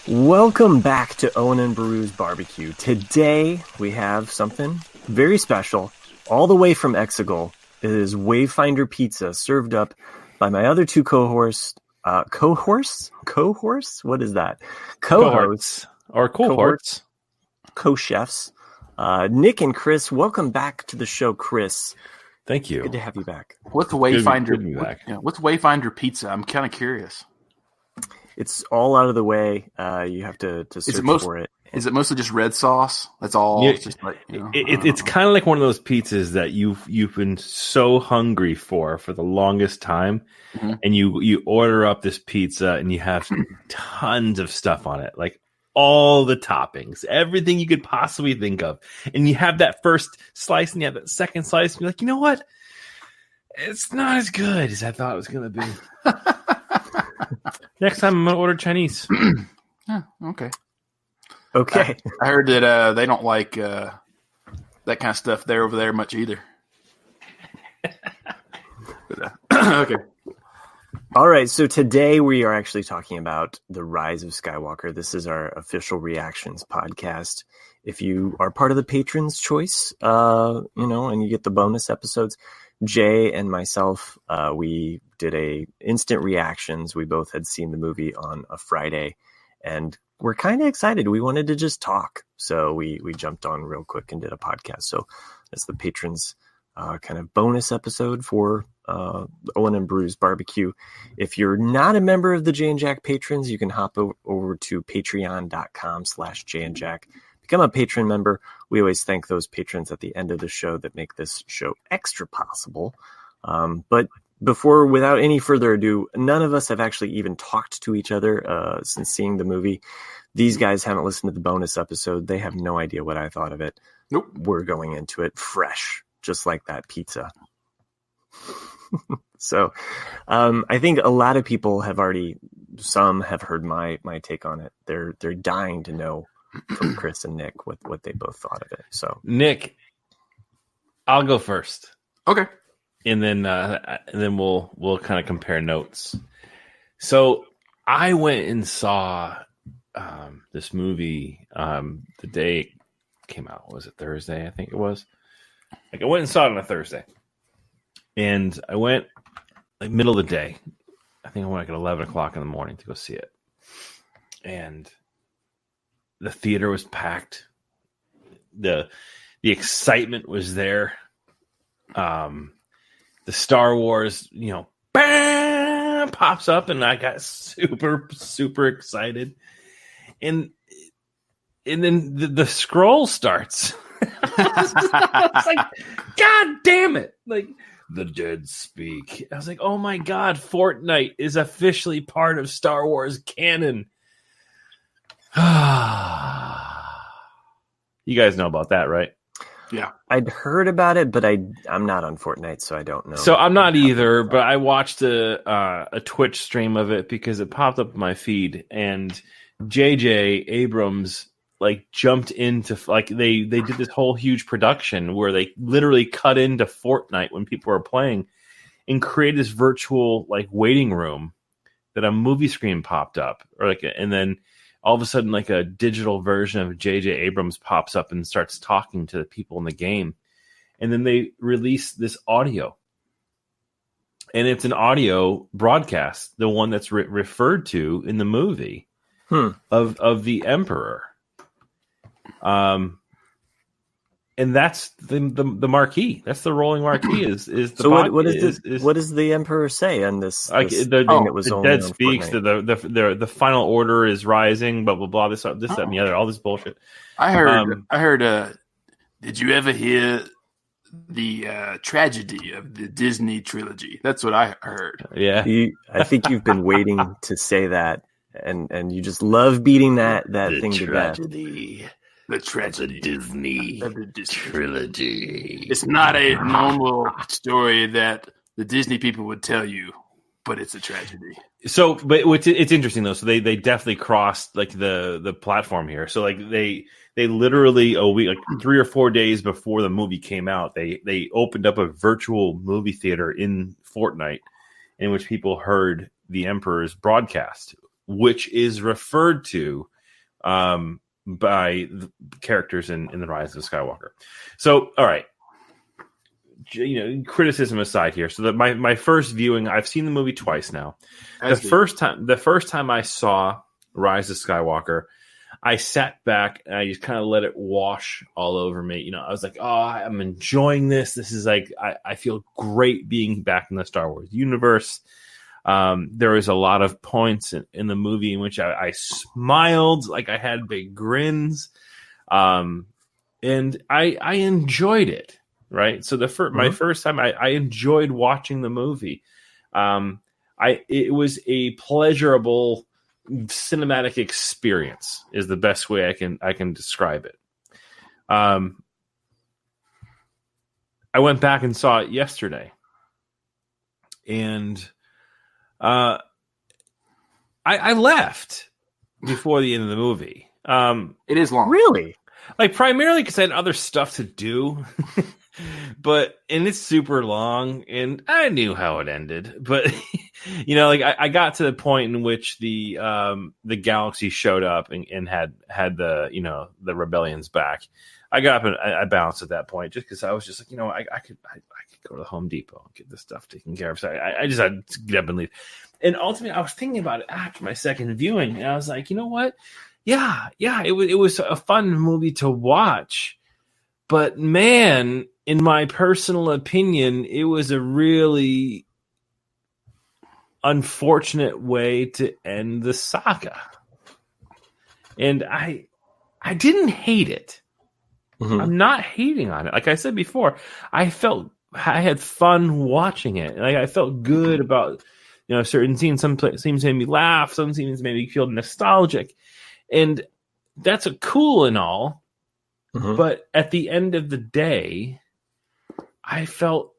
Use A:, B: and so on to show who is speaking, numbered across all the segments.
A: Welcome back to Owen and Beru's Barbecue. Today we have something very special, all the way from Exegol. It is Wayfinder Pizza, served up by my other two co-hosts. Co-hosts? What is that? Co-hosts.
B: Or cohorts.
A: Co-chefs. Nick and Chris, welcome back to the show, Chris.
B: Thank you.
A: Good to have you back.
C: What's Wayfinder?
B: Good to be back.
C: What's Wayfinder Pizza? I'm kind of curious.
A: It's all out of the way. You have to search for it.
C: Is it mostly just red sauce? That's all.
B: Yeah,
C: it's just like
B: it's kind of like one of those pizzas that you've been so hungry for the longest time, and you order up this pizza and you have tons of stuff on it, like all the toppings, everything you could possibly think of, and you have that first slice and you have that second slice, and you're like, you know what? It's not as good as I thought it was going to be. Next time I'm going to order Chinese.
C: Okay.
A: Okay.
C: I heard that they don't like that kind of stuff there over there much either. Okay.
A: All right. So today we are actually talking about the Rise of Skywalker. This is our official reactions podcast. If you are part of the Patrons Choice, and you get the bonus episodes, Jay and myself, we did a instant reactions. We both had seen the movie on a Friday, and we're kind of excited. We wanted to just talk, so we jumped on real quick and did a podcast. So that's the patrons kind of bonus episode for Owen and Beru's Barbecue. If you're not a member of the Jay and Jack patrons, you can hop over to patreon.com/Jay and Jack. Become a patron member. We always thank those patrons at the end of the show that make this show extra possible. But without any further ado, none of us have actually even talked to each other since seeing the movie. These guys haven't listened to the bonus episode. They have no idea what I thought of it.
C: Nope.
A: We're going into it fresh, just like that pizza. So I think a lot of people some have heard my take on it. They're dying to know from Chris and Nick what they both thought of it. So
B: Nick, I'll go first.
C: Okay.
B: And then we'll kind of compare notes. So I went and saw this movie the day it came out. Was it Thursday? I think it was. I went and saw it on a Thursday, and I went like middle of the day. I think I went like at 11 o'clock in the morning to go see it, and the theater was packed. The excitement was there. The Star Wars, bam, pops up, and I got super, super excited. And then the scroll starts. I was like, God damn it. Like, the dead speak. I was like, oh my God, Fortnite is officially part of Star Wars canon. You guys know about that, right?
C: Yeah.
A: I'd heard about it, but I'm not on Fortnite, so I don't know.
B: So I'm not either, but I watched a Twitch stream of it because it popped up in my feed, and J.J. Abrams jumped into they did this whole huge production where they literally cut into Fortnite when people were playing and created this virtual waiting room that a movie screen popped up, and then all of a sudden, a digital version of J.J. Abrams pops up and starts talking to the people in the game. And then they release this audio. And it's an audio broadcast, the one that's referred to in the movie of the Emperor. And that's the marquee. That's the rolling marquee. Is the
A: so what does the Emperor say on this thing that was only
B: dead
A: on
B: speaks?
A: Fortnite?
B: The final order is rising. Blah blah blah. This that and the other. All this bullshit.
C: I heard. Did you ever hear the tragedy of the Disney trilogy? That's what I heard.
B: Yeah.
A: I think you've been waiting to say that, and you just love beating that thing to death.
C: The tragedy
B: Disney
C: of the Disney
B: trilogy.
C: It's not a normal story that the Disney people would tell you, but it's a tragedy.
B: So, but it's interesting though. So they definitely crossed the platform here. So they literally a week, 3 or 4 days before the movie came out, they opened up a virtual movie theater in Fortnite in which people heard the Emperor's broadcast, which is referred to by the characters in the Rise of Skywalker. So, all right. Criticism aside here. So that my first viewing, I've seen the movie twice now. The first time I saw Rise of Skywalker, I sat back and I just kind of let it wash all over me. I was like, oh, I'm enjoying this. This is like, I feel great being back in the Star Wars universe. There was a lot of points in the movie in which I smiled, like I had big grins. And I enjoyed it. Right. So my first time I enjoyed watching the movie. It was a pleasurable cinematic experience is the best way I can describe it. I went back and saw it yesterday, and I left before the end of the movie.
C: It is long,
A: really,
B: like primarily because I had other stuff to do. And it's super long, and I knew how it ended. But I got to the point in which the galaxy showed up and had the the rebellion's back. I got up and I bounced at that point just because I was just like, I could go to the Home Depot and get this stuff taken care of. So I just had to get up and leave. And ultimately, I was thinking about it after my second viewing, and I was like, you know what? Yeah, it was a fun movie to watch, but man. In my personal opinion, it was a really unfortunate way to end the saga. And I didn't hate it. Mm-hmm. I'm not hating on it. Like I said before, I had fun watching it. Like I felt good about certain scenes. Some scenes made me laugh. Some scenes made me feel nostalgic. And that's cool and all. Mm-hmm. But at the end of the day, I felt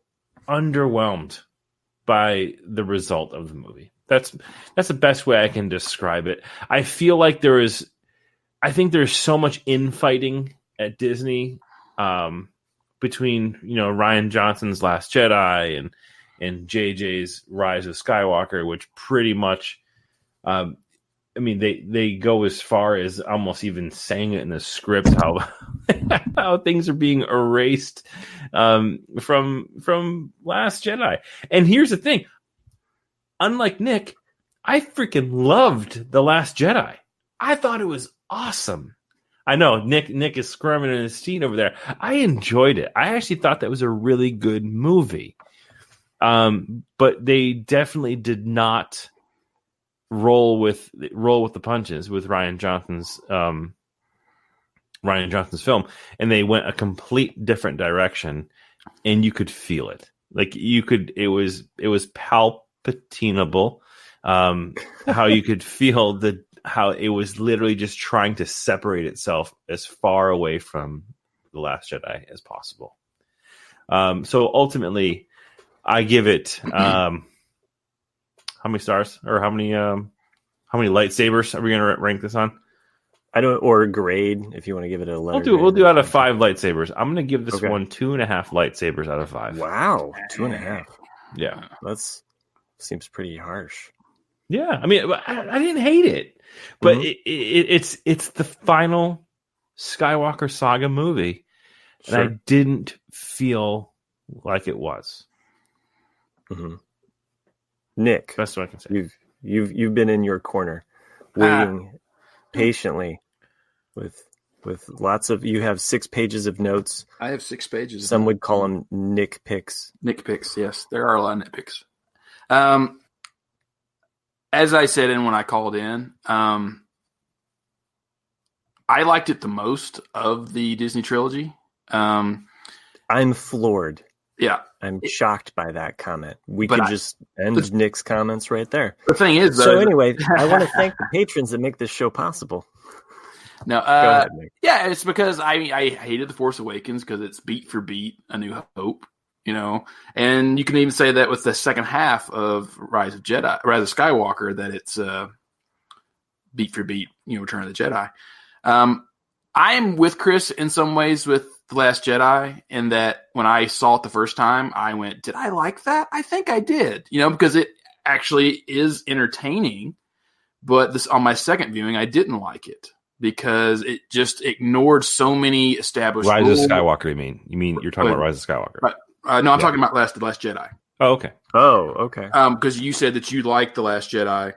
B: underwhelmed by the result of the movie. That's the best way I can describe it. I feel like there's so much infighting at Disney between Rian Johnson's Last Jedi and JJ's Rise of Skywalker, which pretty much they go as far as almost even saying it in the script how things are being erased from Last Jedi. And here's the thing. Unlike Nick, I freaking loved The Last Jedi. I thought it was awesome. I know Nick is squirming in his seat over there. I enjoyed it. I actually thought that was a really good movie. But they definitely did not roll with the punches with Rian Johnson's film, and they went a complete different direction, and you could feel it. Like it was palpatinable, how you could feel how it was literally just trying to separate itself as far away from The Last Jedi as possible. So ultimately, I give it how many stars or how many lightsabers are we going to rank this on?
A: I don't, or grade if you want to give it a letter.
B: We'll do out of 5 lightsabers. I'm going to give this one 2.5 lightsabers out of 5.
A: Wow, 2.5.
B: Yeah,
A: that's seems pretty harsh.
B: Yeah, I mean, I didn't hate it, but it's the final Skywalker saga movie, and I didn't feel like it was. Mm-hmm.
A: Nick,
B: that's what I can say.
A: You've been in your corner, waiting patiently with lots of. You have 6 pages of notes.
C: I have 6 pages.
A: Some would call them Nick picks.
C: Nick picks, yes, there are a lot of nitpicks. As I said, when I called in, I liked it the most of the Disney trilogy. I'm
A: floored.
C: Yeah.
A: I'm shocked by that comment. We could just end Nick's comments right there.
C: The thing is, though,
A: so anyway, I want to thank the patrons that make this show possible.
C: No, go ahead, Nick. Yeah, it's because I hated The Force Awakens because it's beat for beat A New Hope, and you can even say that with the second half of Rise of Skywalker, that it's beat for beat, Return of the Jedi. I am with Chris in some ways with The Last Jedi, in that when I saw it the first time, I went, did I like that? I think I did, because it actually is entertaining, but on my second viewing, I didn't like it. because it just ignored so many established
B: Rise
C: rules.
B: of Skywalker, you mean you're talking about Rise of Skywalker?
C: Right. No, I'm talking about The Last Jedi.
B: Oh, okay.
C: Because you said that you liked The Last Jedi,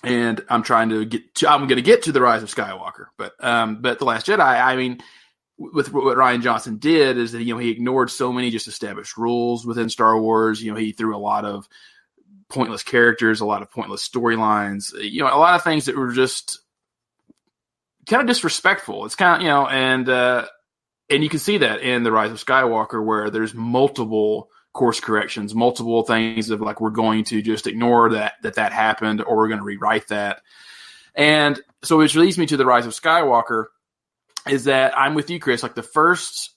C: and I'm going to get to The Rise of Skywalker, but The Last Jedi, I mean, with what Rian Johnson did is that, he ignored so many just established rules within Star Wars. He threw a lot of pointless characters, a lot of pointless storylines, a lot of things that were just kind of disrespectful. It's kind of, and you can see that in The Rise of Skywalker, where there's multiple course corrections, multiple things of like, we're going to just ignore that happened, or we're going to rewrite that. And so which leads me to The Rise of Skywalker, is that I'm with you, Chris. Like the first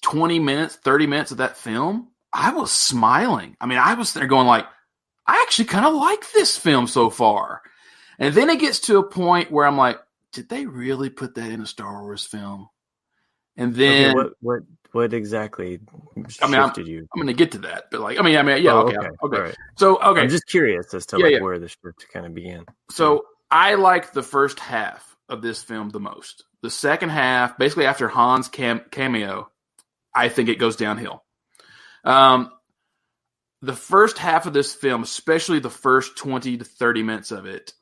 C: 20 minutes, 30 minutes of that film, I was smiling. I mean, I was there going like, I actually kind of like this film so far. And then it gets to a point where I'm like, did they really put that in a Star Wars film? And then
A: what exactly shifted you?
C: I'm going to get to that, but like, yeah, okay.
A: Right.
C: So, okay.
A: I'm just curious as to where the shift kind of began.
C: So I like the first half of this film the most. The second half, basically after Han's cameo, I think it goes downhill. The first half of this film, especially the first 20 to 30 minutes of it,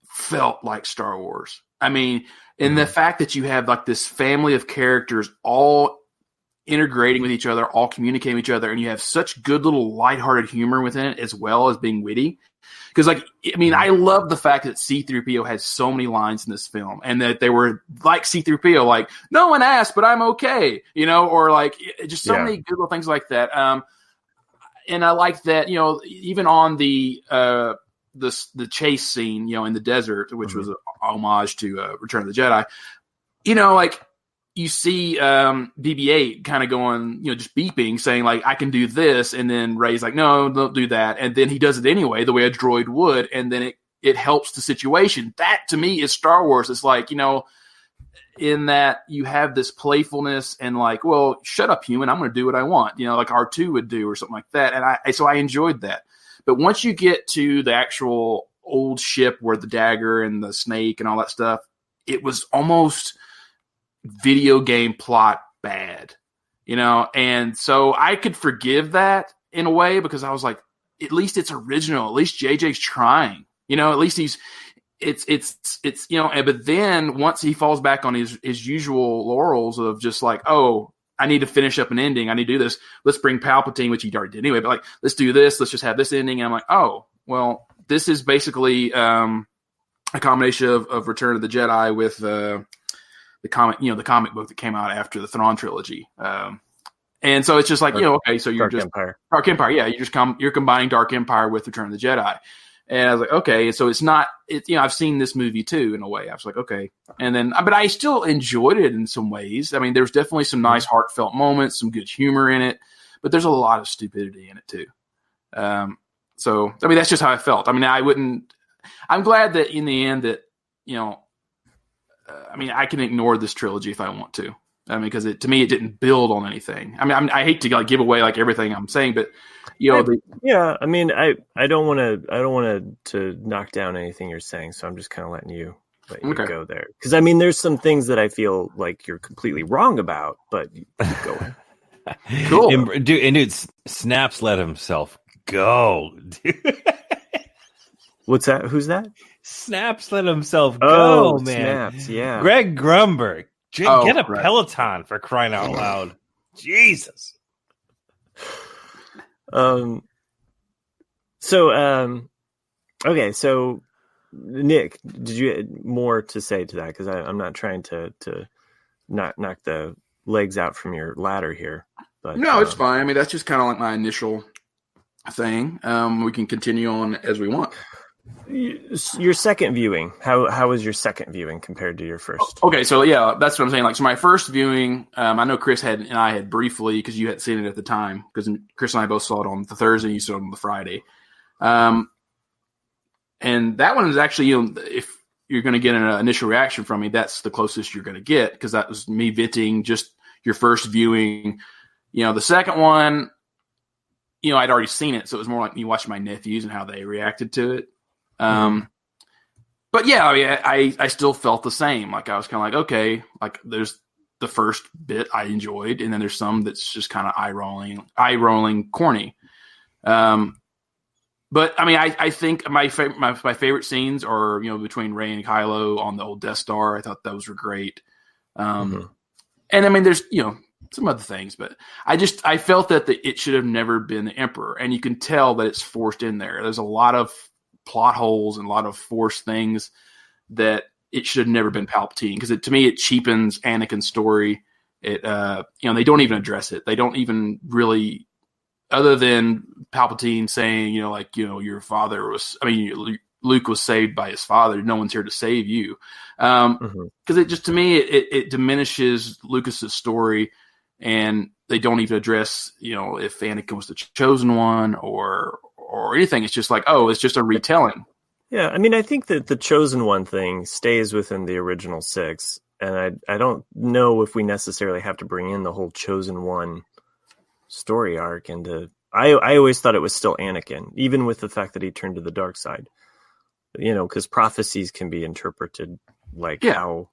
C: felt like Star Wars. I mean, in the fact that you have like this family of characters all integrating with each other, all communicating with each other, and you have such good little lighthearted humor within it as well as being witty. Because, like, I mean, I love the fact that C-3PO has so many lines in this film, and that they were like C-3PO, like, no one asked, but I'm okay, or like just so many good little things like that. And I like that, even on the chase scene, in the desert, which was an homage to Return of the Jedi, like you see BB-8 kind of going, just beeping, saying like, I can do this. And then Rey's like, no, don't do that. And then he does it anyway, the way a droid would. And then it helps the situation. That to me is Star Wars. It's like, in that you have this playfulness and like, well, shut up, human. I'm going to do what I want, like R2 would do or something like that. And so I enjoyed that. But once you get to the actual old ship where the dagger and the snake and all that stuff, it was almost video game plot bad, and so I could forgive that in a way because I was like, at least it's original. At least JJ's trying, at least it's but then once he falls back on his usual laurels of just like, oh, I need to finish up an ending. I need to do this. Let's bring Palpatine, which he already did anyway, but like, let's do this. Let's just have this ending. And I'm like, oh, well, this is basically a combination of Return of the Jedi with the comic book that came out after the Thrawn trilogy. And so it's just like, okay, so you're
A: Dark Empire.
C: Dark Empire. Yeah. You're combining Dark Empire with Return of the Jedi. And I was like, okay, so it's not, I've seen this movie too, in a way. I was like, okay. And then, but I still enjoyed it in some ways. I mean, there's definitely some nice heartfelt moments, some good humor in it, but there's a lot of stupidity in it too. So, I mean, that's just how I felt. I mean, I'm glad that in the end that, I can ignore this trilogy if I want to. I mean, because to me, it didn't build on anything. I mean, I hate to like give away like everything I'm saying, but I don't want to knock down anything you're saying, so I'm just kind of letting you go there. Because I mean, there's some things that I feel like you're completely wrong about, but you keep going.
B: Cool, and dude, Snaps let himself go.
A: What's that? Who's that?
B: Snaps let himself go, man.
A: Snaps, yeah.
B: Greg Grumberg. Get a Peloton for crying out loud. Jesus.
A: Okay, so Nick, did you more to say to that? Because I'm not trying to not knock the legs out from your ladder here. But
C: no, it's fine. I mean, that's just kind of like my initial thing. We can continue on as we want.
A: Your second viewing, how was your second viewing compared to your first?
C: Okay, so yeah, that's what I'm saying. Like, so my first viewing, I know Chris and I had briefly, because you hadn't seen it at the time, because Chris and I both saw it on the Thursday, you saw it on the Friday. And that one is actually, if you're going to get an initial reaction from me, that's the closest you're going to get, because that was me venting just your first viewing. The second one, I'd already seen it, so it was more like me watching my nephews and how they reacted to it. But yeah, I still felt the same. Like I was kind of like, okay, like there's the first bit I enjoyed, and then there's some that's just kind of eye rolling, corny. But I mean, I think my favorite scenes are between Rey and Kylo on the old Death Star. I thought those were great. And I mean, there's some other things, but I felt that it should have never been the Emperor, and you can tell that it's forced in there. There's a lot of plot holes and a lot of forced things that it should have never been Palpatine, because to me it cheapens Anakin's story. It they don't even address it. They don't even really, other than Palpatine saying your father was, Luke was saved by his father. No one's here to save you, because it just, to me, it diminishes Lucas's story, and they don't even address if Anakin was the chosen one or anything. It's just like, oh, it's just a retelling.
A: Yeah, I mean, I think that the chosen one thing stays within the original 6, and I don't know if we necessarily have to bring in the whole chosen one story arc into. I always thought it was still Anakin, even with the fact that he turned to the dark side. Because prophecies can be interpreted like how,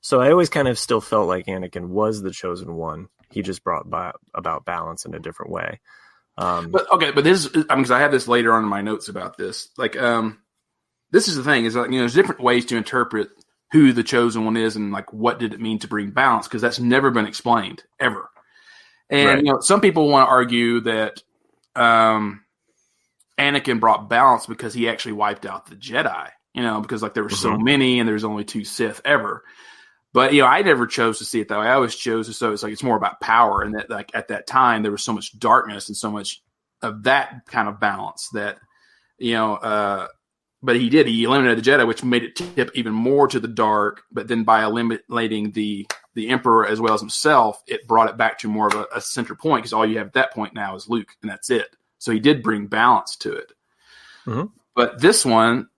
A: So I always kind of still felt like Anakin was the chosen one. He just brought about balance in a different way.
C: But this, because I have this later on in my notes about this. Like, this is the thing, is like, there's different ways to interpret who the chosen one is, and like what did it mean to bring balance, because that's never been explained ever. And
A: right.
C: Some people want to argue that Anakin brought balance because he actually wiped out the Jedi. Because like there were so many, and there's only 2 Sith ever. But I never chose to see it that way. I always chose to. So it's like it's more about power, and that like at that time there was so much darkness and so much of that kind of balance that But he did. He eliminated the Jedi, which made it tip even more to the dark. But then by eliminating the Emperor as well as himself, it brought it back to more of a center point, because all you have at that point now is Luke, and that's it. So he did bring balance to it. But this one,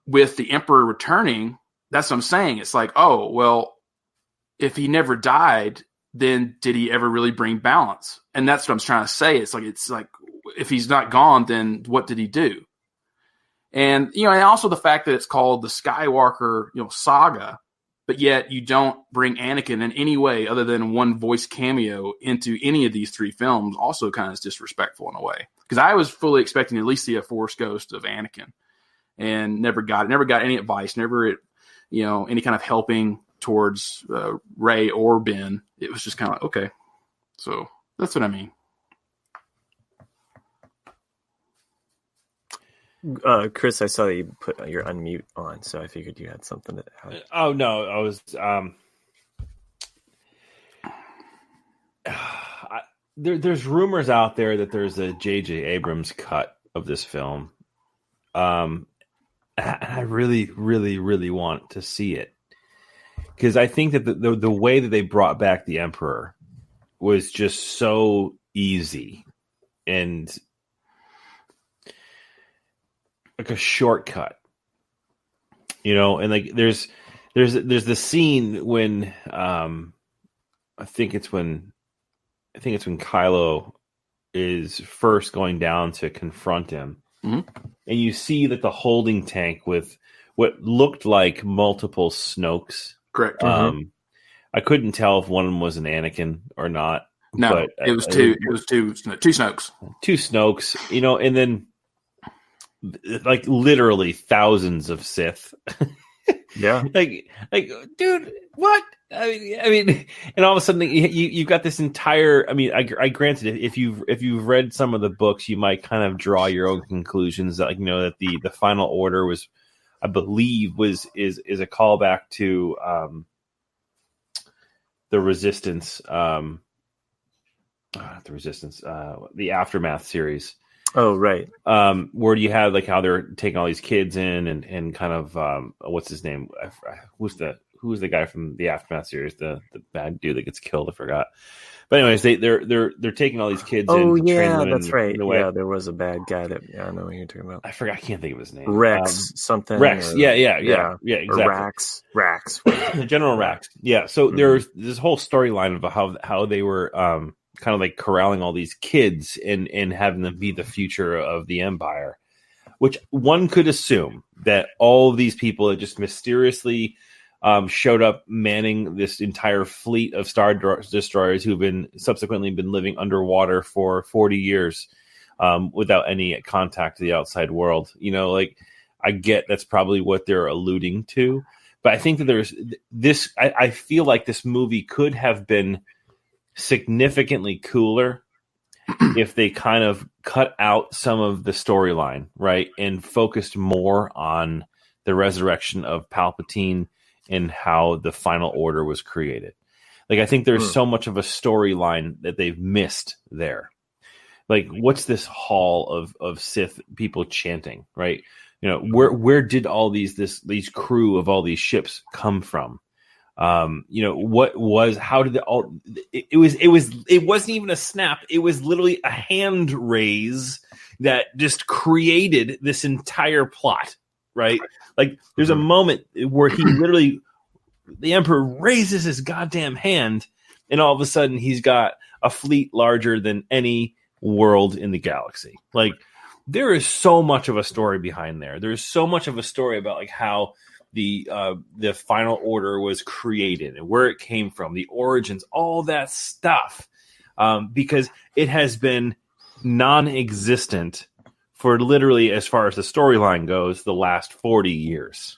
C: with the Emperor returning, that's what I'm saying. It's like, oh, well, if he never died, then did he ever really bring balance? And that's what I'm trying to say. It's like if he's not gone, then what did he do? And, and also the fact that it's called the Skywalker, saga, but yet you don't bring Anakin in any way other than one voice cameo into any of these 3 films, also kind of is disrespectful in a way. Because I was fully expecting to at least see a Force ghost of Anakin, and never got any advice, never, any kind of helping towards Rey or Ben. It was just kind of like, okay. So that's what I mean.
A: Chris, I saw that you put your unmute on, so I figured you had something to add.
B: Oh no, I was. There's rumors out there that there's a J.J. Abrams cut of this film, and I really, really, really want to see it, because I think that the way that they brought back the Emperor was just so easy and like a shortcut, and like there's the scene when I think it's when Kylo is first going down to confront him, and you see that the holding tank with what looked like multiple Snokes.
C: Correct.
B: I couldn't tell if one of them was an Anakin or not.
C: No,
B: but
C: it was two. It was two Snokes.
B: Two Snokes, and then like literally thousands of Sith.
A: Yeah.
B: like, dude, what? I mean, and all of a sudden you've got this entire. I mean, I granted, if you've read some of the books, you might kind of draw your own conclusions. That that the Final Order was, I believe, is a callback to the Resistance, the Aftermath series.
A: Oh, right.
B: Where you had like how they're taking all these kids in and kind of what's his name? Who's the guy from the Aftermath series? The bad dude that gets killed. I forgot. But anyways, they're taking all these kids in.
A: Oh
B: yeah,
A: that's right. Yeah, there was a bad guy that I know what you're talking about.
B: I forgot. I can't think of his name.
A: Rex something.
B: Rex. Yeah, exactly.
A: Or Rax.
B: General Rax. Yeah. So there's this whole storyline of how they were kind of like corralling all these kids and having them be the future of the Empire. which one could assume that all of these people that just mysteriously showed up manning this entire fleet of Star Destroyers who've been subsequently been living underwater for 40 years without any contact to the outside world. You know, like, I get that's probably what they're alluding to, but I think that there's this, I feel like this movie could have been significantly cooler if they kind of cut out some of the storyline, right, and focused more on the resurrection of Palpatine and how the Final Order was created. Like, I think there's so much of a storyline that they've missed there. Like, what's this hall of Sith people chanting, right? You know, where did all these crew of all these ships come from? You know, how did it wasn't even a snap. It was literally a hand raise that just created this entire plot, right? Like, there's a moment where he literally, the Emperor raises his goddamn hand, and all of a sudden he's got a fleet larger than any world in the galaxy. Like, there is so much of a story behind there. There's so much of a story about like how the Final Order was created and where it came from, the origins, all that stuff, because it has been non-existent for literally, as far as the storyline goes, the last 40 years.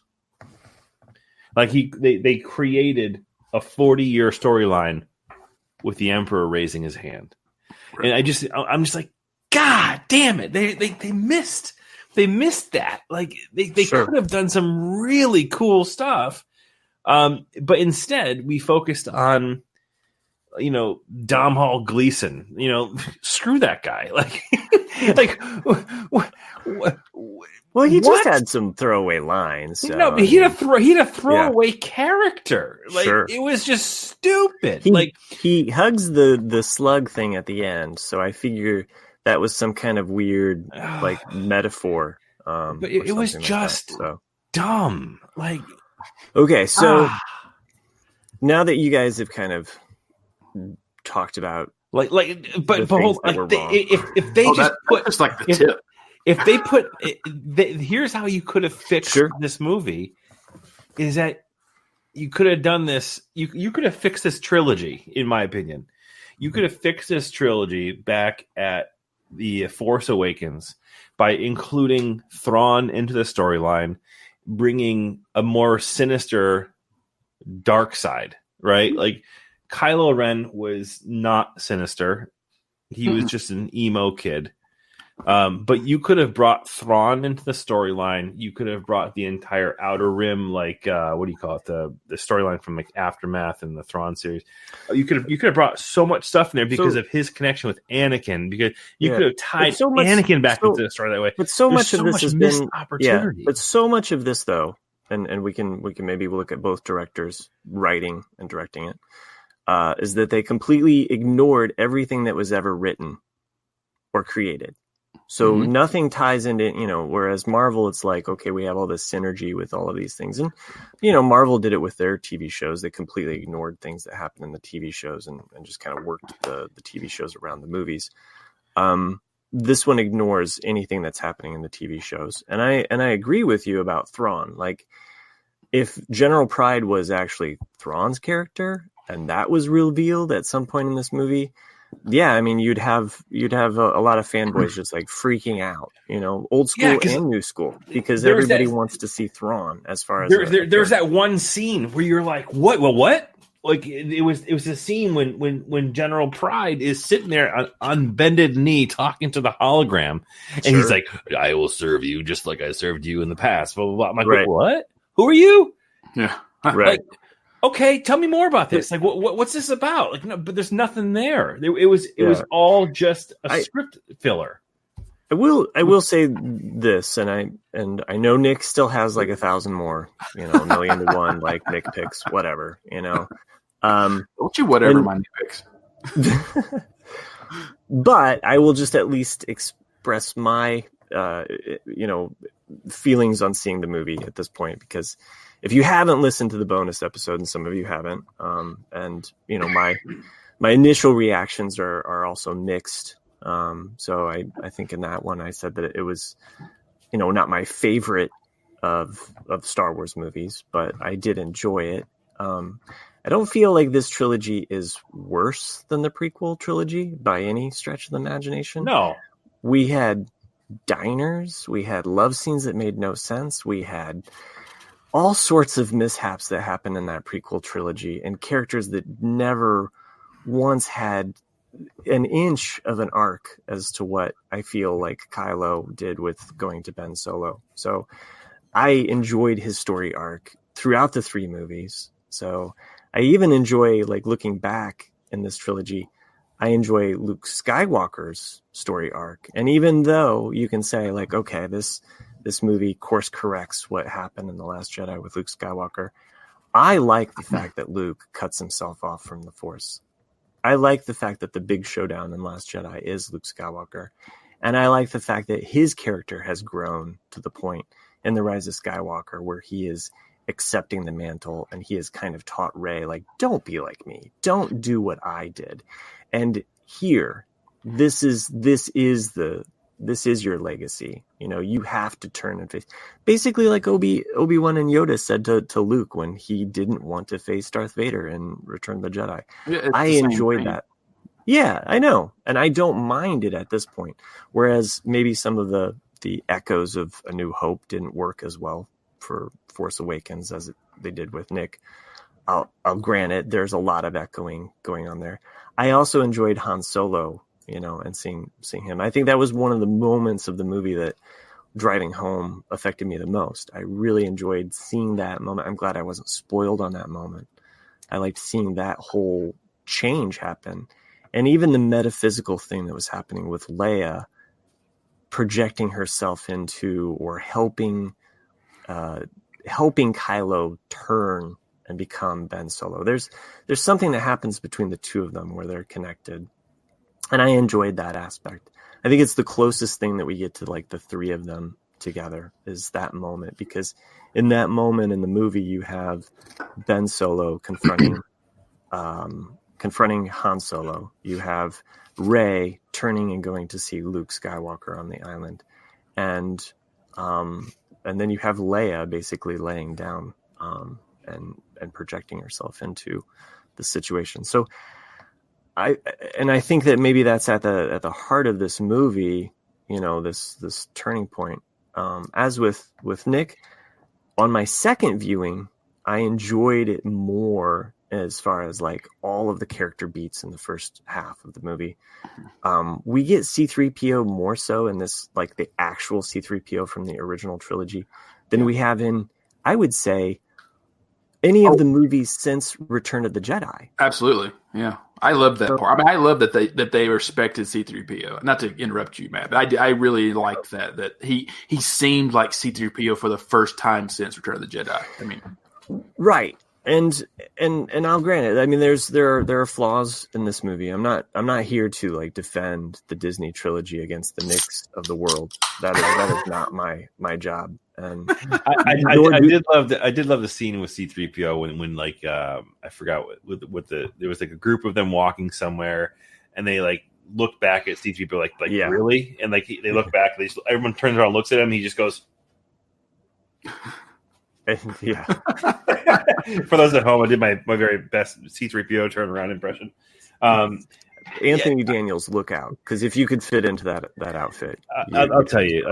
B: Like, they created a 40-year storyline with the Emperor raising his hand, and I'm just like, God damn it! They missed that. Like, they could have done some really cool stuff, but instead we focused on, you know, Domhnall Gleeson. You know, screw that guy. Like, like what?
A: Well, he just had some throwaway lines. So,
B: no, but he had a throwaway character. Like, it was just stupid.
A: He hugs the slug thing at the end, so I figure that was some kind of weird like metaphor.
B: But it was just dumb. Like,
A: okay, so now that you guys have kind of talked about
B: but hold, like, if they just put just like the tip. If they put, here's how you could have fixed this movie, is that you could have done this. You could have fixed this trilogy, in my opinion. You could have fixed this trilogy back at the Force Awakens by including Thrawn into the storyline, bringing a more sinister dark side, right? Like, Kylo Ren was not sinister. He was just an emo kid. But you could have brought Thrawn into the storyline. You could have brought the entire Outer Rim, like what do you call it? The storyline from like Aftermath and the Thrawn series. You could have brought so much stuff in there because of his connection with Anakin. Because you could have tied Anakin back into the story that way.
A: But so much of this has been
B: opportunity.
A: Yeah, but so much of this, though, and we can maybe look at both directors writing and directing it, is that they completely ignored everything that was ever written or created. So nothing ties into, you know, whereas Marvel, it's like, okay, we have all this synergy with all of these things. And, you know, Marvel did it with their TV shows. They completely ignored things that happened in the TV shows and just kind of worked the TV shows around the movies. This one ignores anything that's happening in the TV shows. And I agree with you about Thrawn. Like, if General Pride was actually Thrawn's character and that was revealed at some point in this movie, yeah, I mean, you'd have a lot of fanboys just like freaking out, you know, old school and new school, because everybody wants to see Thrawn. As far as
B: there's that one scene where you're like, what? Well, what? Like, it was a scene when General Pride is sitting there on bended knee talking to the hologram, and he's like, "I will serve you just like I served you in the past." Blah blah blah. I'm like, what? Who are you?
C: Yeah,
B: right. Like, okay, tell me more about this. Like, what's this about? Like, no, but there's nothing there. It was all just a script filler.
A: I will say this, and I know Nick still has like 1,000 more, you know, 1,000,001 like Nick picks, whatever, you know.
C: Don't you whatever my Nick picks.
A: But I will just at least express my you know, feelings on seeing the movie at this point, because if you haven't listened to the bonus episode, and some of you haven't, and you know, my initial reactions are also mixed. So I think in that one I said that it was not my favorite of Star Wars movies, but I did enjoy it. I don't feel like this trilogy is worse than the prequel trilogy by any stretch of the imagination.
B: No.
A: We had diners, we had love scenes that made no sense, we had all sorts of mishaps that happened in that prequel trilogy, and characters that never once had an inch of an arc as to what I feel like Kylo did with going to Ben Solo. So I enjoyed his story arc throughout the 3 movies. So I even enjoy, like, looking back in this trilogy, I enjoy Luke Skywalker's story arc. And even though you can say, like, okay, this movie course corrects what happened in The Last Jedi with Luke Skywalker, I like the fact that Luke cuts himself off from the Force. I like the fact that the big showdown in Last Jedi is Luke Skywalker. And I like the fact that his character has grown to the point in The Rise of Skywalker where he is accepting the mantle, and he has kind of taught Rey, like, don't be like me, don't do what I did. And here, this is your legacy. You have to turn and face, basically like Obi-Wan and Yoda said to Luke when he didn't want to face Darth Vader in Return of the Jedi.
C: Yeah,
A: I enjoyed that. Yeah, I know, and I don't mind it at this point. Whereas maybe some of the echoes of A New Hope didn't work as well for Force Awakens as they did with Nick. I'll grant it. There's a lot of echoing going on there. I also enjoyed Han Solo, and seeing him. I think that was one of the moments of the movie that driving home affected me the most. I really enjoyed seeing that moment. I'm glad I wasn't spoiled on that moment. I liked seeing that whole change happen. And even the metaphysical thing that was happening with Leia projecting herself into, or helping Kylo turn and become Ben Solo. There's something that happens between the two of them where they're connected. And I enjoyed that aspect. I think it's the closest thing that we get to, like, the 3 of them together is that moment, because in that moment in the movie, you have Ben Solo confronting Han Solo. You have Rey turning and going to see Luke Skywalker on the island. And then you have Leia basically laying down and projecting herself into the situation. So I think that maybe that's at the heart of this movie, this turning point. As with Nick, on my second viewing, I enjoyed it more as far as, like, all of the character beats in the first half of the movie. We get C-3PO more so in this, like, the actual C-3PO from the original trilogy than we have in, I would say, any of the movies since Return of the Jedi.
C: Absolutely. Yeah. I love that part. I mean, I love that they respected C-3PO. Not to interrupt you, Matt, but I really liked that he seemed like C-3PO for the first time since Return of the Jedi. I mean,
A: right. And I'll grant it. I mean, there are flaws in this movie. I'm not here to, like, defend the Disney trilogy against the Nicks of the world. That is not my job. And
B: I did love the scene with C-3PO when like I forgot what there was, like, a group of them walking somewhere, and they, like, look back at C-3PO like yeah. Really, and, like, they look back. Everyone turns around, and looks at him, and he just goes.
A: Yeah.
B: For those at home, I did my very best C-3PO turnaround impression.
A: Anthony Daniels, look out, because if you could fit into that outfit,
B: I'll tell you,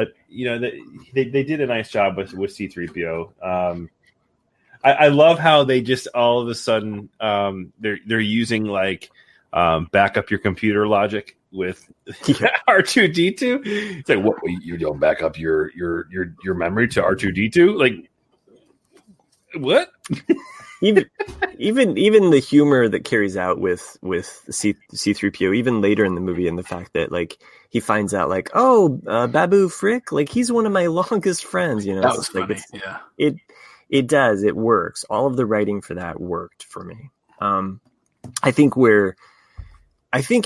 B: they did a nice job with C-3PO. I love how they just all of a sudden they're using, like, back up your computer logic with R2-D2. It's like, what, you don't back up your memory to R2-D2? Like, what?
A: even the humor that carries out with C-3PO, even later in the movie, and the fact that, like, he finds out, like, Babu Frick, like, he's one of my longest friends,
C: That was funny. Yeah.
A: It works. All of the writing for that worked for me. I think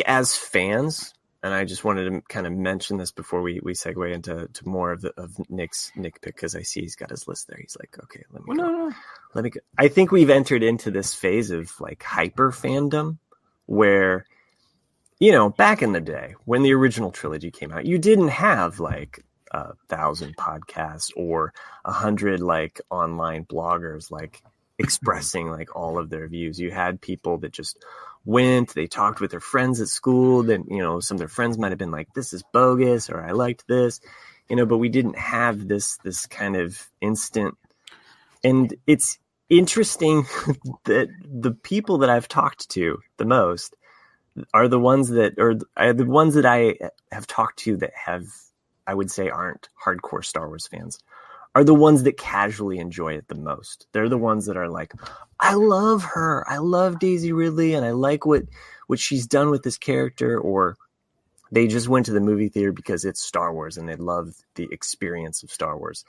A: as fans, and I just wanted to kind of mention this before we segue into more of Nick's pick, because I see he's got his list there. He's like, okay, let me go. I think we've entered into this phase of, like, hyper fandom where, back in the day when the original trilogy came out, you didn't have, like, 1,000 podcasts or 100 like online bloggers like expressing like all of their views. You had people that just went, they talked with their friends at school, then, you know, some of their friends might have been like, this is bogus, or I liked this, you know, but we didn't have this kind of instant. And it's interesting that the people that I've talked to the most are the ones that I have talked to that have, I would say, aren't hardcore Star Wars fans, are the ones that casually enjoy it the most. They're the ones that are like, I love her. I love Daisy Ridley, and I like what she's done with this character. Or they just went to the movie theater because it's Star Wars and they love the experience of Star Wars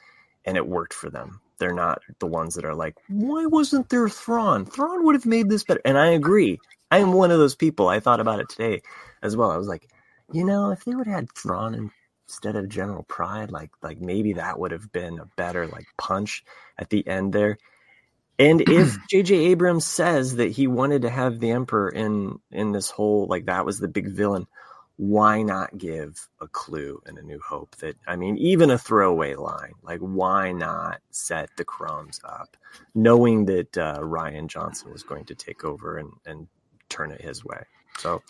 A: and it worked for them. They're not the ones that are like, why wasn't there Thrawn? Thrawn would have made this better. And I agree. I am one of those people. I thought about it today as well. I was like, you know, if they would have had Thrawn instead of General Pride, like maybe that would have been a better like punch at the end there. And if J.J. Abrams says that he wanted to have the Emperor in this whole, like that was the big villain, why not give a clue in A New Hope that, I mean, even a throwaway line, like why not set the crumbs up, knowing that Rian Johnson was going to take over and turn it his way. So,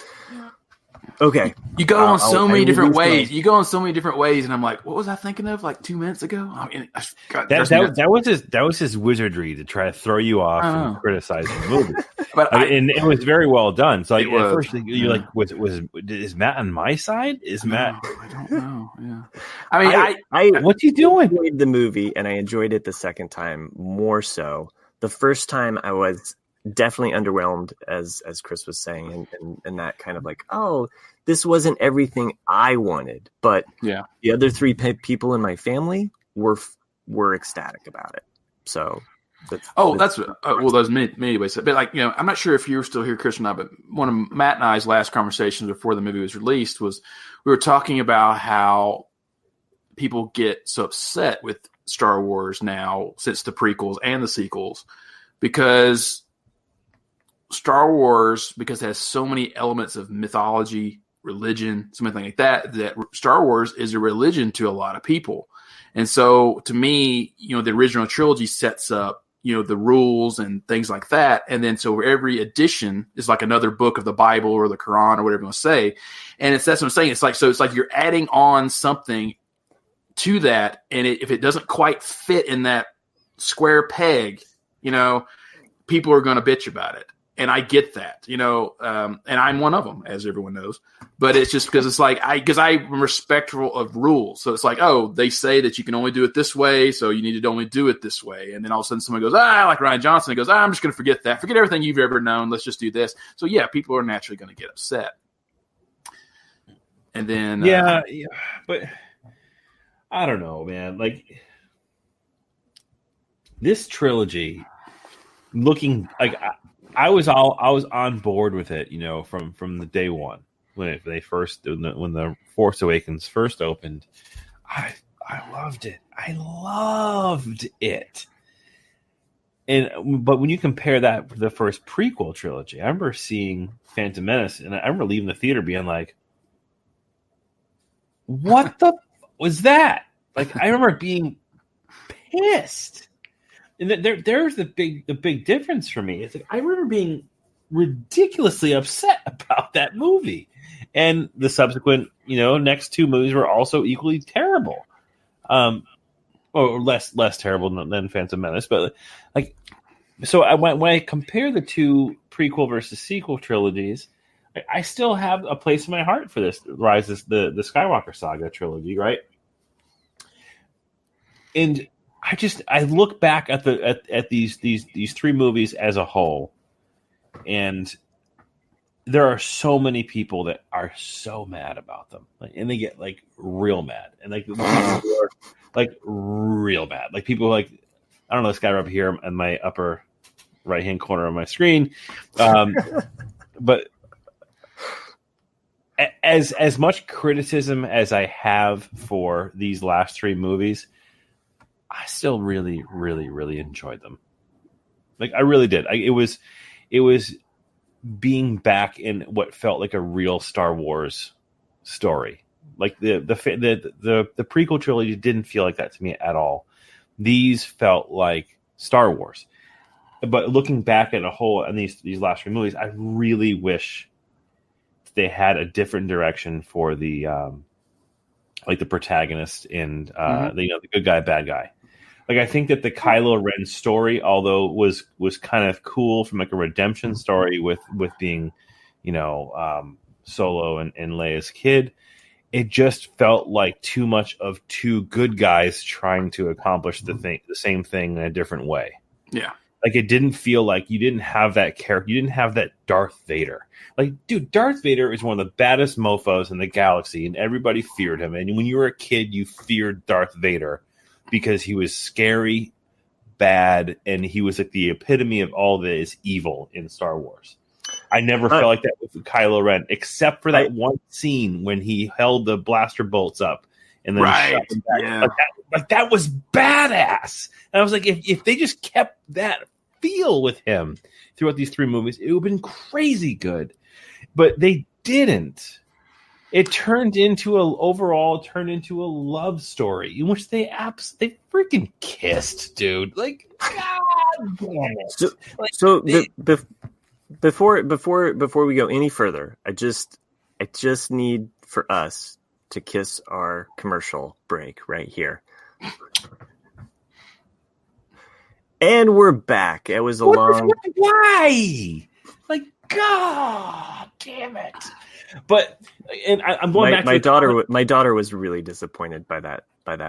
A: okay.
C: You go on so many different ways. You go on so many different ways, and I'm like, what was I thinking of like 2 minutes ago? I mean,
B: that was his wizardry to try to throw you off and criticize the movie. And it was very well done. So like, at first you're like, is Matt on my side? Is Matt?
C: I don't know. Yeah. I mean,
A: I
B: what's he doing?
A: I enjoyed the movie, and I enjoyed it the second time more so. The first time I was definitely underwhelmed, as Chris was saying, and that kind of like, oh, this wasn't everything I wanted, but
C: yeah,
A: the other three people in my family were ecstatic about it. So that's
C: me anyway. But like, you know, I'm not sure if you're still here, Chris, or not, but one of Matt and I's last conversations before the movie was released was we were talking about how people get so upset with Star Wars now since the prequels and the sequels, because Star Wars, because it has so many elements of mythology, religion, something like that Star Wars is a religion to a lot of people. And so to me, you know, the original trilogy sets up, you know, the rules and things like that. And then so every edition is like another book of the Bible or the Quran or whatever you want to say. And that's what I'm saying. It's like you're adding on something to that. And if it doesn't quite fit in that square peg, you know, people are going to bitch about it. And I get that, you know, and I'm one of them, as everyone knows. But it's just because it's like I'm respectful of rules. So it's like, oh, they say that you can only do it this way, so you need to only do it this way. And then all of a sudden someone goes, like Rian Johnson, and goes, I'm just going to forget that. Forget everything you've ever known. Let's just do this. So, yeah, people are naturally going to get upset. And then...
B: Yeah, but I don't know, man. Like, this trilogy, looking like... I was on board with it, you know, from the day one when the Force Awakens first opened. I loved it. I loved it. But when you compare that with the first prequel trilogy, I remember seeing Phantom Menace, and I remember leaving the theater being like, "What the was that?" Like, I remember being pissed. And there's the big difference for me. It's like I remember being ridiculously upset about that movie, and the subsequent, you know, next two movies were also equally terrible, or less terrible than Phantom Menace. But like, so when I compare the two prequel versus sequel trilogies, I still have a place in my heart for this Rise of the Skywalker saga trilogy, right? And I look back at these three movies as a whole, and there are so many people that are so mad about them, and they get like real mad, and like real mad. Like people like, I don't know, this guy right up here in my upper right hand corner of my screen, but as much criticism as I have for these last three movies, I still really, really, really enjoyed them. Like I really did. It was being back in what felt like a real Star Wars story. Like the prequel trilogy didn't feel like that to me at all. These felt like Star Wars. But looking back at a whole and these last 3 movies, I really wish they had a different direction for the like the protagonist and the good guy, bad guy. Like, I think that the Kylo Ren story, although was kind of cool from like a redemption story with being, Solo and Leia's kid, it just felt like too much of two good guys trying to accomplish the same thing in a different way.
C: Yeah.
B: Like, it didn't feel like you didn't have that character. You didn't have that Darth Vader. Like, dude, Darth Vader is one of the baddest mofos in the galaxy, and everybody feared him. And when you were a kid, you feared Darth Vader because he was scary, bad, and he was like the epitome of all that is evil in Star Wars. I never felt like that with Kylo Ren, except for that one scene when he held the blaster bolts up and then shot them back.
C: Yeah.
B: Like that was badass. And I was like, if they just kept that feel with him throughout these 3 movies, it would have been crazy good. But they didn't. It turned into a love story in which they freaking kissed, dude. Like, God damn it.
A: Before we go any further, I just need for us to kiss our commercial break right here. And we're back. It was a long.
B: Why? Like, God damn it! But I'm going back.
A: My daughter was really disappointed by that.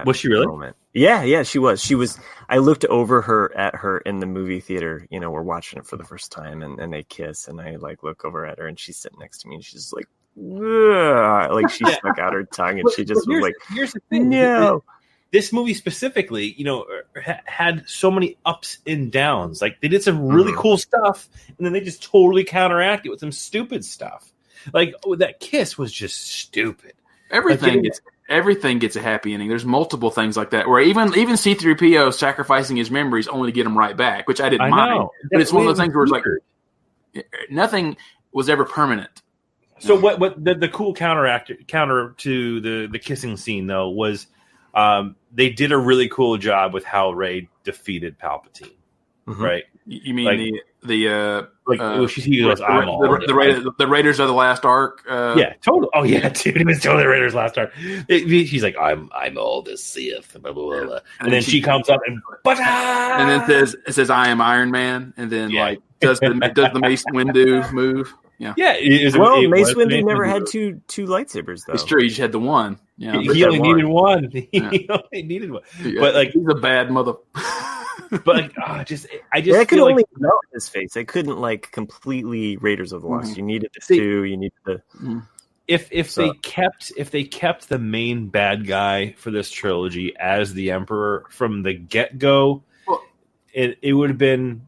B: Was she really?
A: Moment. Yeah, she was. She was. I looked over at her in the movie theater. We're watching it for the first time, and they kiss, and I look over at her, and she's sitting next to me, and she's like, ugh. Like she stuck out her tongue, and she just was like,
B: "Here's the thing, no." This movie specifically, had so many ups and downs. Like, they did some really cool stuff, and then they just totally counteract it with some stupid stuff. Like, that kiss was just stupid.
C: Everything gets a happy ending. There's multiple things like that, where even C-3PO sacrificing his memories only to get them right back, which I didn't mind. But it's one of those things where it's like nothing was ever permanent.
B: So what the cool counter to the kissing scene though was. They did a really cool job with how Rey defeated Palpatine, right?
C: You mean the Raiders of the Last Ark?
B: Yeah, totally. Oh yeah, dude, it was totally Raiders Last Ark. She's like, I'm all this Sith, blah, blah, blah. And then she comes up and
C: then it says I am Iron Man, and then does the Mace Windu move? Yeah.
A: Mace Windu never had two lightsabers though.
C: It's true. He just had the one. Yeah,
B: he only needed one. He only needed one.
C: Yeah,
B: but like,
C: he's a bad mother.
B: But like, I just
A: could only melt his face. I couldn't completely Raiders of the Lost. You needed the stew. You needed the.
B: If they kept the main bad guy for this trilogy as the Emperor from the get-go, it would have been.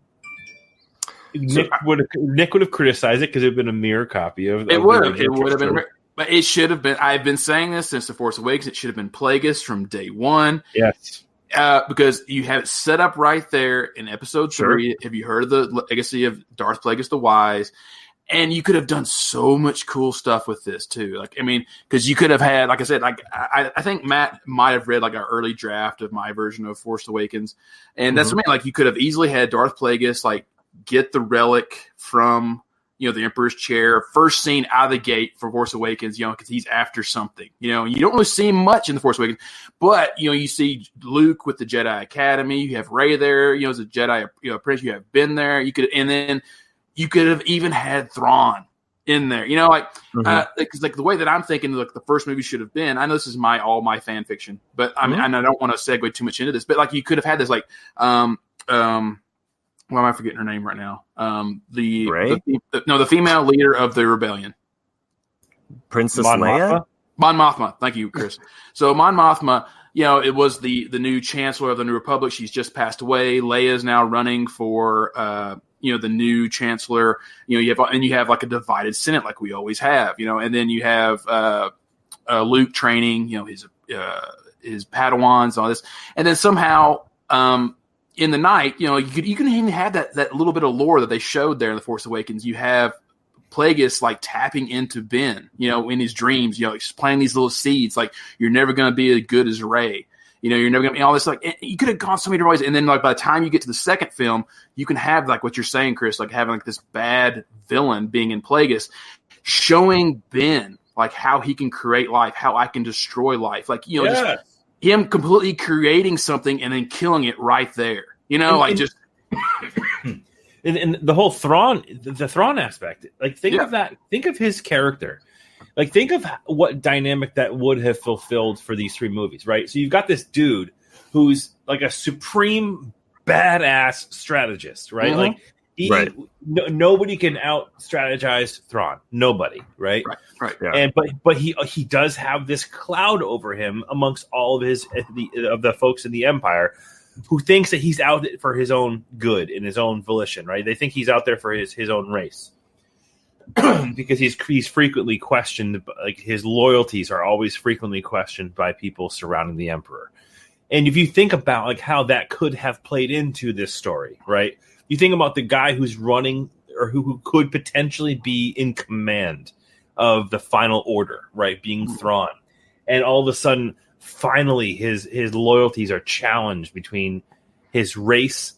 B: Nick would have criticized it because it would have been a mirror copy of it. Would have
C: been, but it should have been. I've been saying this since The Force Awakens. It should have been Plagueis from day one.
B: Yes,
C: because you have it set up right there in Episode 3. Have you heard of the legacy of Darth Plagueis the Wise? And you could have done so much cool stuff with this too. Because you could have had, like I said, I think Matt might have read our early draft of my version of Force Awakens, and that's what I mean. You could have easily had Darth Plagueis get the relic from the Emperor's chair, first scene out of the gate for Force Awakens, because he's after something. You don't really see him much in the Force Awakens, but you see Luke with the Jedi Academy. You have Rey there, as a Jedi apprentice. You have Ben there. And then you could have even had Thrawn in there. Because the way that I'm thinking, the first movie should have been. I know this is all my fan fiction, but I don't want to segue too much into this. But you could have had this why am I forgetting her name right now? The female leader of the rebellion,
A: Princess Leia.
C: Mon Mothma. Thank you, Chris. So Mon Mothma, it was the new Chancellor of the New Republic. She's just passed away. Leia is now running for the new Chancellor. You have a divided Senate like we always have. And then you have Luke training his Padawans and all this, and then somehow. In the night, you can even have that little bit of lore that they showed there in The Force Awakens. You have Plagueis like tapping into Ben, in his dreams, he's planting these little seeds, like you're never going to be as good as Rey. You're never going to be all this, like, you could have gone so many different ways. And then, like, by the time you get to the second film, you can have, like, what you're saying, Chris, like having, like, this bad villain being in Plagueis, showing Ben, like, how he can create life, how I can destroy life. Like, just him completely creating something and then killing it right there.
B: And the whole Thrawn, the Thrawn aspect, like, think of that. Think of his character. Like, think of what dynamic that would have fulfilled for these 3 movies, right? So you've got this dude who's like a supreme badass strategist, right?
C: Mm-hmm.
B: Like, nobody can out-strategize Thrawn. Nobody, right?
C: Right. Yeah.
B: And but he does have this cloud over him amongst all of the folks in the Empire who thinks that he's out for his own good and his own volition, right? They think he's out there for his own race. Because he's frequently questioned, like his loyalties are always frequently questioned by people surrounding the Emperor. And if you think about like how that could have played into this story, right? You think about the guy who's running or who could potentially be in command of the Final Order, right? Being Thrawn. And all of a sudden, finally, his loyalties are challenged between his race,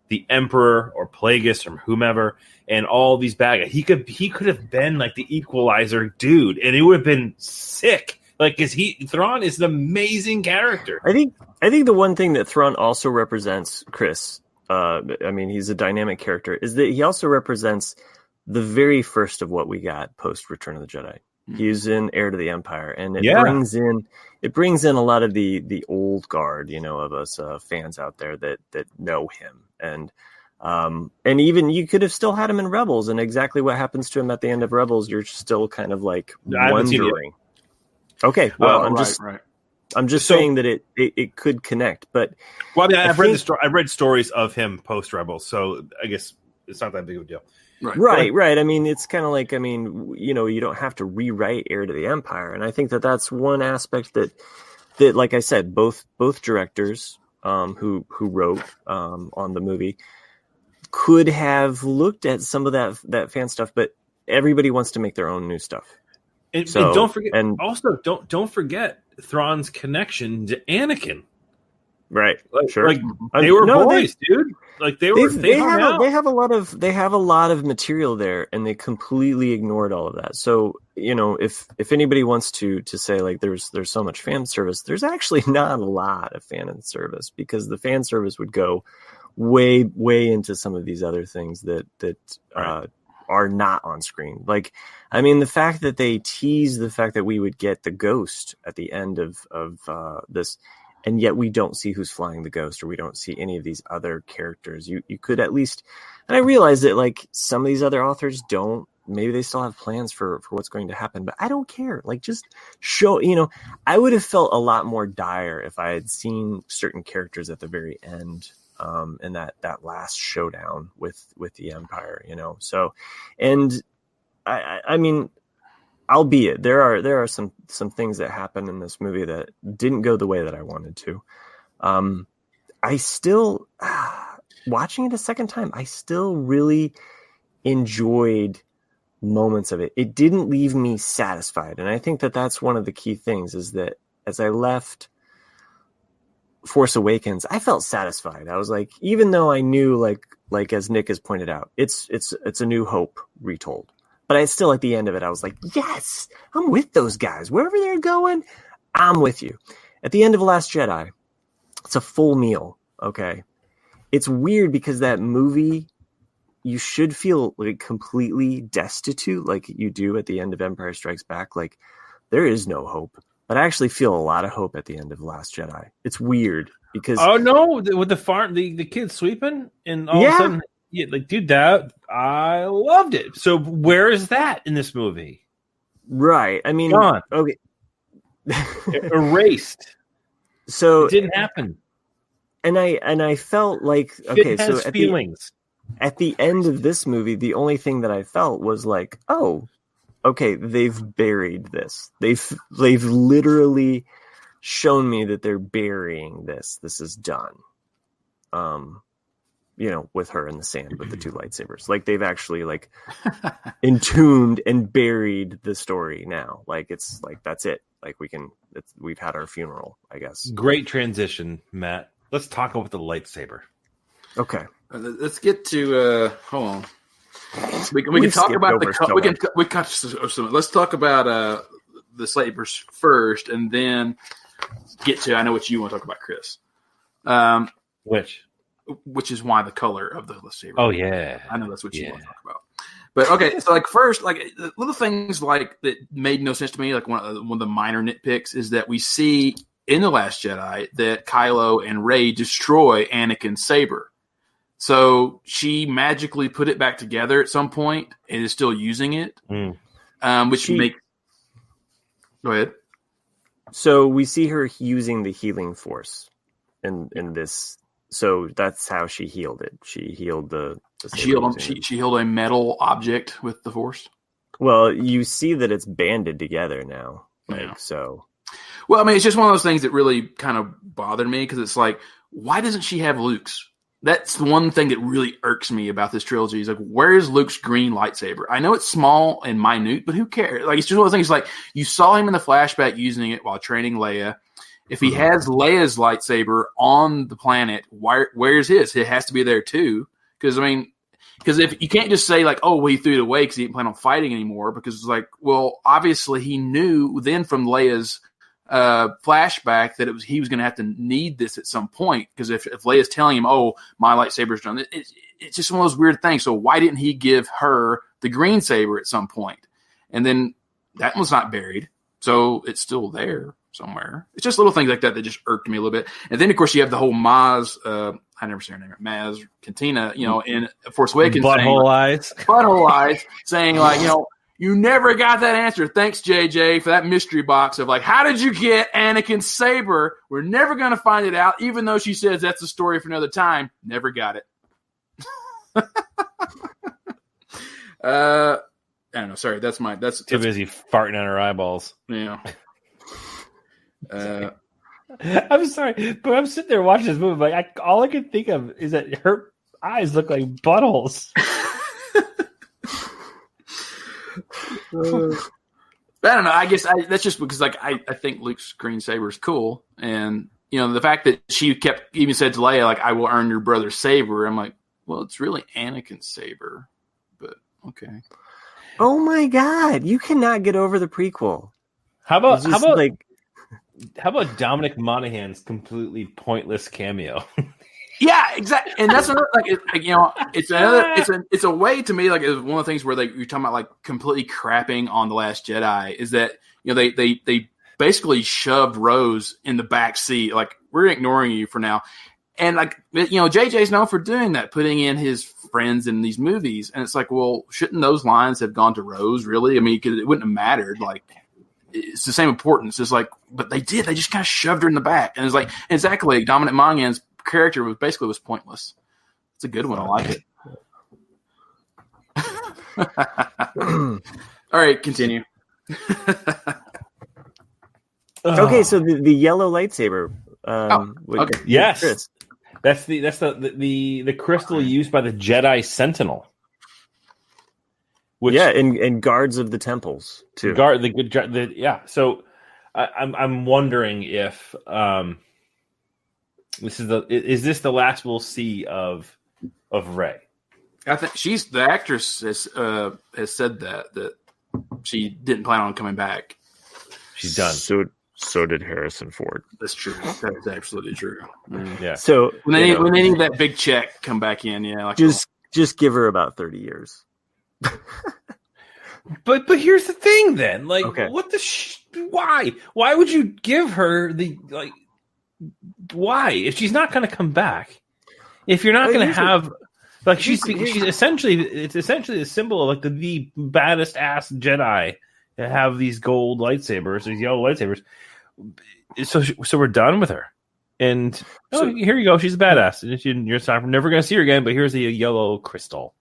B: the Emperor or Plagueis or whomever, and all these bad guys. He could have been like the equalizer dude, and it would have been sick. Like, because Thrawn is an amazing character.
A: I think the one thing that Thrawn also represents, Chris, he's a dynamic character, is that he also represents the very first of what we got post Return of the Jedi. He's in Heir to the Empire, and it brings in a lot of the old guard, of us fans out there that know him, and even you could have still had him in Rebels, and exactly what happens to him at the end of Rebels, you're still kind of like wondering. Okay, well, I'm just saying that it could connect, but
B: I've read stories of him post Rebels, so I guess it's not that big of a deal.
A: Right. I mean, it's kind of like, you don't have to rewrite Heir to the Empire. And I think that that's one aspect that like I said, both directors who wrote on the movie could have looked at some of that fan stuff, but everybody wants to make their own new stuff.
B: And don't forget Thrawn's connection to Anakin.
A: Right.
B: Sure. Like they were boys, dude. Like they have a lot of material there, and they completely ignored all of that. So, if anybody wants to say like there's so much fan service, there's actually not a lot of fan service, because the fan service would go way into some of these other things that are not on screen. Like, the fact that they teased the fact that we would get the ghost at the end of this, and yet we don't see who's flying the ghost, or we don't see any of these other characters. You could at least, and I realize that like some of these other authors don't, maybe they still have plans for what's going to happen, but I don't care. Like, just show, I would have felt a lot more dire if I had seen certain characters at the very end, in that last showdown with the Empire, so, and I mean, albeit there are some things that happen in this movie that didn't go the way that I wanted to. I still, watching it a second time, I still really enjoyed moments of it. It didn't leave me satisfied. And I think that that's one of the key things, is that as I left Force Awakens, I felt satisfied. I was like, even though I knew, like as Nick has pointed out, it's a New Hope retold. But I still, at the end of it, I was like, yes, I'm with those guys. Wherever they're going, I'm with you. At the end of Last Jedi, it's a full meal, okay? It's weird because that movie, you should feel like completely destitute, like you do at the end of Empire Strikes Back. Like, there is no hope. But I actually feel a lot of hope at the end of Last Jedi. It's weird because... Oh, no, with the farm, the kid sweeping, and all of a sudden... Yeah, like, dude, that I loved it. So where is that in this movie?
A: Right. I mean,
B: gone.
A: Okay.
B: Erased.
A: So
B: it didn't happen.
A: And I felt like, okay,
B: so
A: at the end of this movie, the only thing that I felt was like, oh, okay, they've buried this. They've literally shown me that they're burying this. This is done. with her in the sand with the two lightsabers. Like they've actually like entombed and buried the story now. Like it's like that's it. Like we've had our funeral, I guess.
B: Great transition, Matt. Let's talk about the lightsaber.
A: Okay.
C: Let's get to hold on. We can talk about let's talk about the sabers first, and then get to I know what you want to talk about, Chris. Which is why the color of the lightsaber.
B: Oh yeah,
C: I know that's what you want to talk about. But okay, so like first, like little things like that made no sense to me. Like one of the minor nitpicks is that we see in The Last Jedi that Kylo and Rey destroy Anakin's saber. So she magically put it back together at some point and is still using it, which makes. Go ahead.
A: So we see her using the healing force in this. So that's how she healed it. She healed she healed a metal object with the force. Well, you see that it's banded together now. So.
C: Well, I mean, it's just one of those things that really kind of bothered me because it's like, why doesn't she have Luke's? That's the one thing that really irks me about this trilogy is like, where is Luke's green lightsaber? I know it's small and minute, but who cares? Like, it's just one of those things like you saw him in the flashback using it while training Leia. If he has Leia's lightsaber on the planet, where's his? It has to be there too. Because if you can't just say like, oh, well, he threw it away because he didn't plan on fighting anymore. Because it's like, well, obviously he knew then from Leia's flashback that he was going to have to need this at some point. Because if Leia's telling him, oh, my lightsaber's done, it's just one of those weird things. So why didn't he give her the green saber at some point? And then that one's not buried, so it's still there somewhere. It's just little things like that just irked me a little bit. And then, of course, you have the whole Maz, I never say her name, Maz Cantina, in Force Awakens.
B: Butthole eyes,
C: saying like, you never got that answer. Thanks, JJ, for that mystery box of like, how did you get Anakin's saber? We're never going to find it out, even though she says that's a story for another time. Never got it. I don't know. Sorry, that's
B: too busy farting on her eyeballs.
C: Yeah.
B: I'm sorry, but I'm sitting there watching this movie. Like, all I can think of is that her eyes look like buttholes.
C: I don't know. I guess that's just because, like, I think Luke's green saber is cool, and the fact that she kept even said to Leia, like, "I will earn your brother's saber." I'm like, well, it's really Anakin's saber, but okay.
A: Oh my God! You cannot get over the prequel.
B: How about Dominic Monaghan's completely pointless cameo?
C: Yeah, exactly. And that's another it's a way to me, like, it's one of the things where you're talking about like completely crapping on The Last Jedi is that they basically shoved Rose in the back seat, like, we're ignoring you for now. And like, JJ's known for doing that, putting in his friends in these movies. And it's like, well, shouldn't those lines have gone to Rose, really? I mean, it wouldn't have mattered. Like, it's the same importance. It's like, but they did. They just kind of shoved her in the back. And it's like, exactly, Dominic Monaghan's character was pointless. It's a good one. I like it. All right, continue.
A: Okay, so the yellow lightsaber.
C: Okay.
B: Yes.
A: Chris.
B: That's the crystal used by the Jedi Sentinel. Which,
A: and guards of the temples too.
B: So I'm wondering if is this the last we'll see of Rey?
C: I think the actress has said that she didn't plan on coming back.
B: She's done.
A: So did Harrison Ford.
C: That's true. That is absolutely true.
B: Yeah.
C: So when they need that big check come back in, like
A: just give her about 30 years.
B: But here's the thing, then. Like,
A: okay.
B: What why? Why would you give her why? If she's not going to come back, if you're not going to have, like, she's essentially, it's essentially a symbol of like the baddest ass Jedi to have these gold lightsabers, these yellow lightsabers. So we're done with her, and here you go. She's a badass, and you're never going to see her again. But here's the yellow crystal.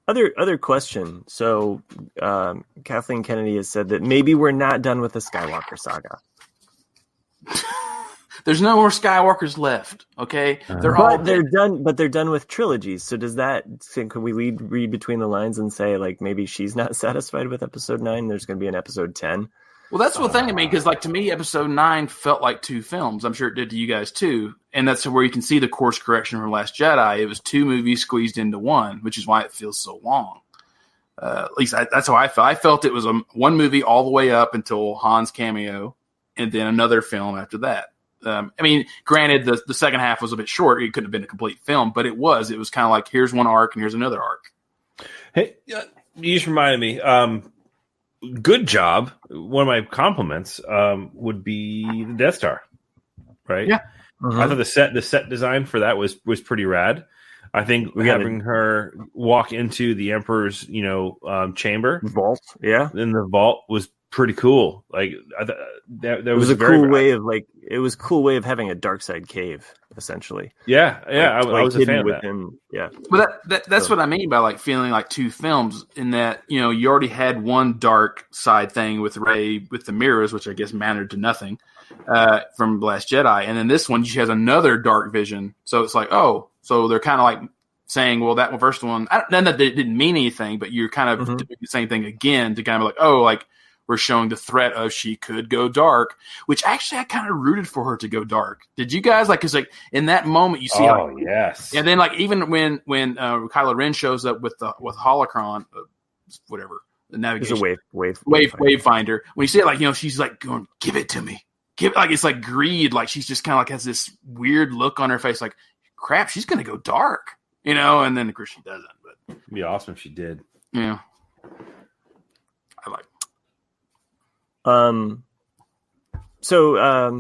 A: Other question. So Kathleen Kennedy has said that maybe we're not done with the Skywalker saga.
C: There's no more Skywalkers left. Okay,
A: they're done. But they're done with trilogies. So does that? Can we read between the lines and say like maybe she's not satisfied with Episode 9? There's going to be an Episode 10.
C: Well, that's the thing to me, because like to me, Episode 9 felt like 2 films. I'm sure it did to you guys too, and that's where you can see the course correction from Last Jedi. It was 2 movies squeezed into 1, which is why it feels so long. At least that's how I felt. I felt it was one movie all the way up until Han's cameo, and then another film after that. I mean, granted, the second half was a bit short. It couldn't have been a complete film, but it was. It was kind of like, here's one arc and here's another arc.
B: Hey, you just reminded me. Good job. One of my compliments would be the Death Star, right?
C: Yeah.
B: Mm-hmm. I thought the set design for that was pretty rad. I think having her walk into the Emperor's chamber
A: vault,
B: in the vault was pretty cool. Like that was
A: a cool way of it was a cool way of having a dark side cave, essentially.
B: Yeah. I was a fan of that.
A: Him. Yeah,
C: but that's what I mean by like feeling like 2 films, in that you already had one dark side thing with Rey with the mirrors, which I guess mattered to nothing from Last Jedi, and then this one she has another dark vision. So it's like, oh, so they're kind of like saying, well, that first one, none that it didn't mean anything, but you're kind of doing the same thing again to kind of like, oh, like. We're showing the threat of she could go dark, which actually I kind of rooted for her to go dark. Did you guys because in that moment you see,
B: yes,
C: and then even when Kylo Ren shows up with holocron, whatever the navigation,
A: it's a
C: wayfinder. When you see it, she's like going, give it to me, give it, like it's like greed, like she's just kind of like has this weird look on her face, like crap, she's gonna go dark, and then of course she doesn't. But
B: it'd be awesome if she did.
C: Yeah, I like.
A: So I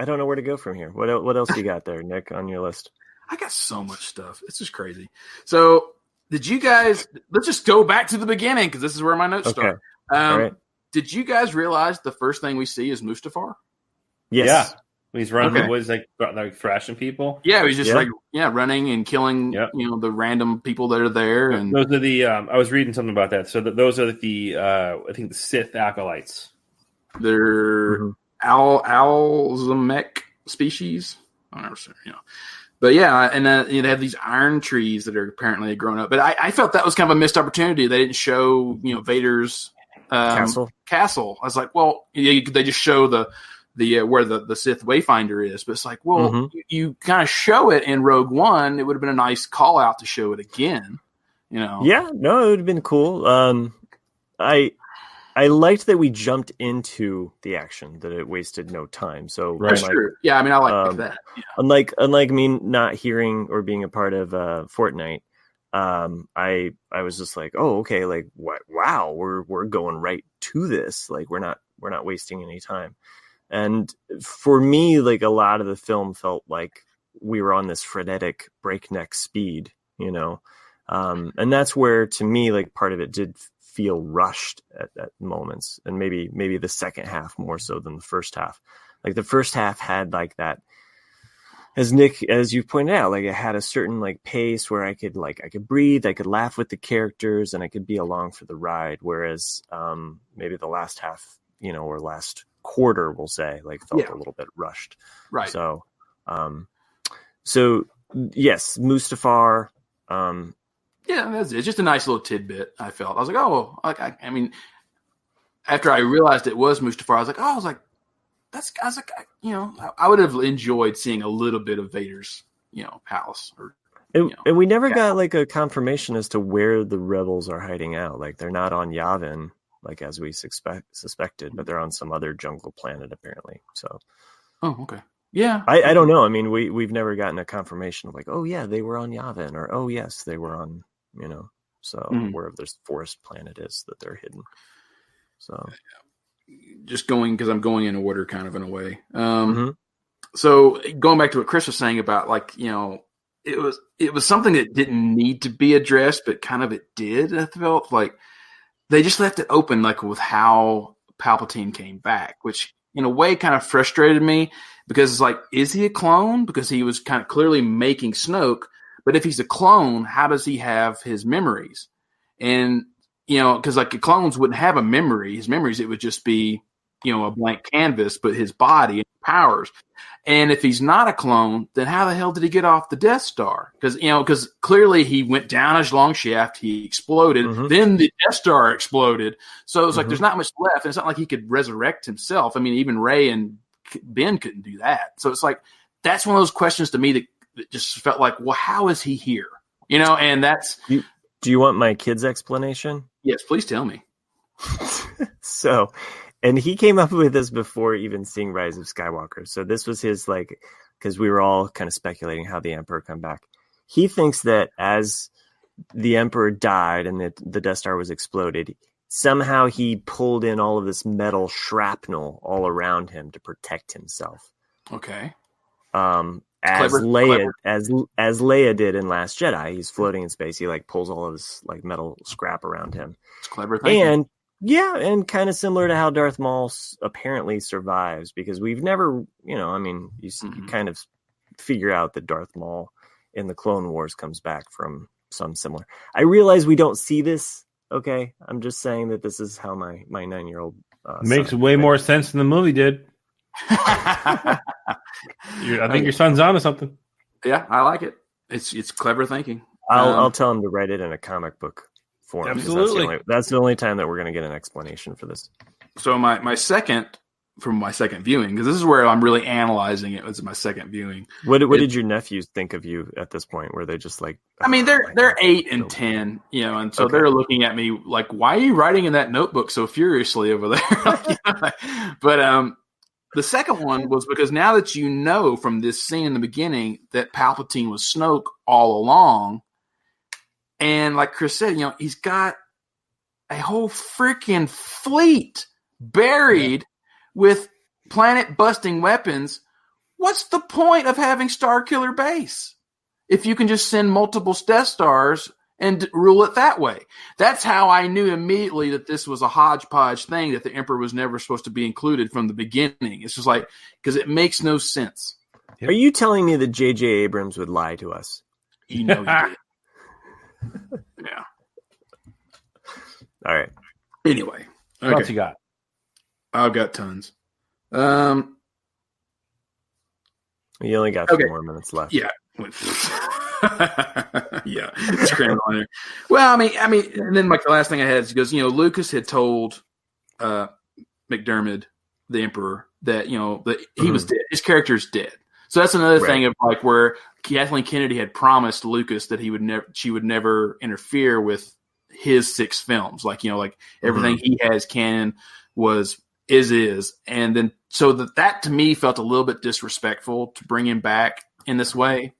A: don't know where to go from here. What else you got there, Nick, on your list?
C: I got so much stuff. It's just crazy. So did you guys, let's just go back to the beginning, because this is where my notes start.
A: All right.
C: Did you guys realize the first thing we see is Mustafar?
A: Yes.
B: Yeah. He's running, was like thrashing people.
C: Yeah, he's just running and killing, the random people that are there. And
B: those are the. I was reading something about that. So those are the. I think the Sith acolytes.
C: They're Alzamec species. I don't know. But yeah, and they have these iron trees that are apparently grown up. But I felt that was kind of a missed opportunity. They didn't show Vader's castle. I was like, well, they just show the where the Sith Wayfinder is, but it's like, well, you kind of show it in Rogue One. It would have been a nice call out to show it again,
A: Yeah, no, it would have been cool. I liked that we jumped into the action, that it wasted no time. So
C: that's true. Yeah, I mean, I like that. Yeah.
A: Unlike me not hearing or being a part of Fortnite, I was just like, oh, okay, like what? Wow, we're going right to this. Like we're not wasting any time. And for me, like a lot of the film felt like we were on this frenetic breakneck speed, and that's where, to me, like part of it did feel rushed at moments, and maybe the second half more so than the first half. Like the first half had like that, as you pointed out, like it had a certain like pace where I could breathe, I could laugh with the characters, and I could be along for the ride. Whereas maybe the last half, or last quarter, we'll say, like felt a little bit rushed.
C: Right.
A: So yes, Mustafar.
C: Yeah, that's it. It's just a nice little tidbit. I felt. I was like, oh, like I mean, after I realized it was Mustafar, I was like, I would have enjoyed seeing a little bit of Vader's, palace.
A: And we never got like a confirmation as to where the rebels are hiding out. Like they're not on Yavin, like as we suspected, but they're on some other jungle planet apparently. So,
C: oh, okay, yeah.
A: I don't know. I mean, we've never gotten a confirmation of like, oh yeah, they were on Yavin, or oh yes, they were on, wherever this forest planet is that they're hidden. So,
C: just because I'm going in order, kind of in a way. So going back to what Chris was saying about like, it was something that didn't need to be addressed, but kind of it did. I felt like they just left it open, like with how Palpatine came back, which in a way kind of frustrated me, because it's like, is he a clone? Because he was kind of clearly making Snoke, but if he's a clone, how does he have his memories? And, because like the clones wouldn't have a memory. His memories, it would just be, a blank canvas, but his body and powers. And if he's not a clone, then how the hell did he get off the Death Star? Because clearly he went down his long shaft, he exploded, then the Death Star exploded. So it was like there's not much left. And it's not like he could resurrect himself. I mean, even Rey and Ben couldn't do that. So it's like that's one of those questions to me that just felt like, well, how is he here? And that's.
A: Do you want my kid's explanation?
C: Yes, please tell me.
A: So. And he came up with this before even seeing Rise of Skywalker. So this was his, because we were all kind of speculating how the Emperor come back. He thinks that as the Emperor died and the Death Star was exploded, somehow he pulled in all of this metal shrapnel all around him to protect himself.
C: Okay.
A: As Leia did in Last Jedi. He's floating in space. He pulls all of this metal scrap around him.
C: It's clever thinking.
A: And kind of similar to how Darth Maul apparently survives, because we've never, you kind of figure out that Darth Maul in the Clone Wars comes back from some similar. I realize we don't see this. Okay, I'm just saying that this is how my 9-year-old
B: makes way more sense than the movie did. I think your son's onto something.
C: Yeah, I like it. It's clever thinking.
A: I'll tell him to write it in a comic book form.
B: Absolutely.
A: That's the only time that we're going to get an explanation for this.
C: So my second viewing, because this is where I'm really analyzing it, was my second viewing.
A: What did your nephews think of you at this point? Were they just like?
C: I mean, they're 8 and 10, and so they're looking at me like, "Why are you writing in that notebook so furiously over there?" But the second one was because now that you know from this scene in the beginning that Palpatine was Snoke all along. And like Chris said, he's got a whole freaking fleet buried with planet-busting weapons. What's the point of having Starkiller Base if you can just send multiple Death Stars and rule it that way? That's how I knew immediately that this was a hodgepodge thing, that the Emperor was never supposed to be included from the beginning. It's just because it makes no sense.
A: Are you telling me that J.J. Abrams would lie to us?
C: He did. Yeah.
A: All right.
C: Anyway,
B: what else you got?
C: I've got tons.
A: You only got 4 more minutes left.
C: Yeah. Yeah. It's crammed on there. Well, I mean, and then the last thing I had is because Lucas had told McDermott, the Emperor, that that he was dead. His character's dead. So that's another thing of where Kathleen Kennedy had promised Lucas that she would never interfere with his 6 films. Everything he has canon is. And then, so that to me felt a little bit disrespectful to bring him back in this way.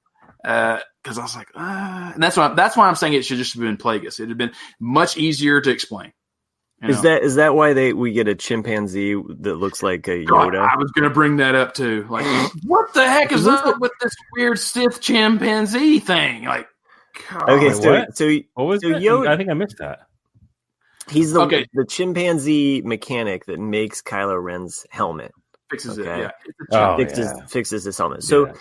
C: Cause I was like, and that's why I'm saying it should just have been Plagueis. It'd have been much easier to explain.
A: Is that why we get a chimpanzee that looks like a Yoda?
C: God, I was going to bring that up too. What the heck is up with this weird Sith chimpanzee thing? God.
B: Okay, so what was Yoda? I think I missed that.
A: He's the chimpanzee mechanic that makes Kylo Ren's helmet.
C: Fixes it, yeah.
A: Fixes his helmet. So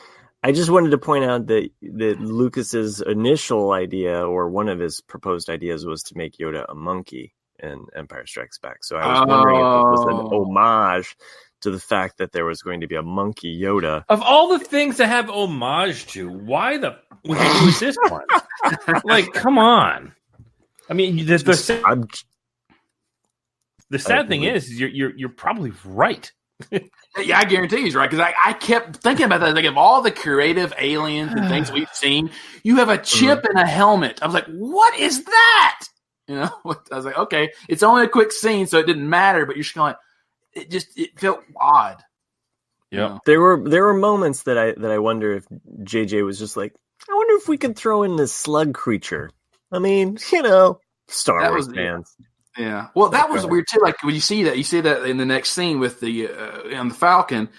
A: I just wanted to point out that Lucas's initial idea, or one of his proposed ideas, was to make Yoda a monkey in Empire Strikes Back. So I was wondering if it was an homage to the fact that there was going to be a monkey Yoda.
B: Of all the things to have homage to, why was this one? Come on. I mean, the sad thing is you're probably right.
C: Yeah, I guarantee he's right, because I kept thinking about that. Of all the creative aliens and things we've seen, you have a chip and a helmet. I was like, what is that? I was like, okay, it's only a quick scene, so it didn't matter. But you're just it felt odd.
B: Yeah,
A: there were moments that I wonder if JJ was just like, I wonder if we could throw in this slug creature. I mean, Star Wars fans.
C: Yeah. Well, that was weird too. When you see that in the next scene with the on the Falcon.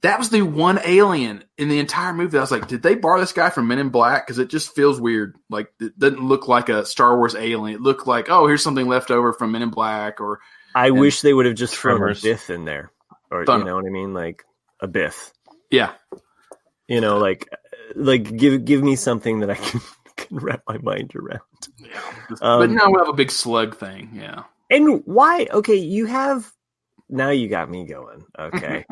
C: That was the one alien in the entire movie that I was like, did they borrow this guy from Men in Black? Because it just feels weird. It doesn't look like a Star Wars alien. It looked like, oh, here's something left over from Men in Black. I
A: wish they would have just thrown a Biff in there. Or, you know what I mean? Like a Biff.
C: Yeah.
A: Give me something that I can wrap my mind around.
C: Yeah. But now we have a big slug thing. Yeah.
A: And why? Okay, you have now you got me going. Okay.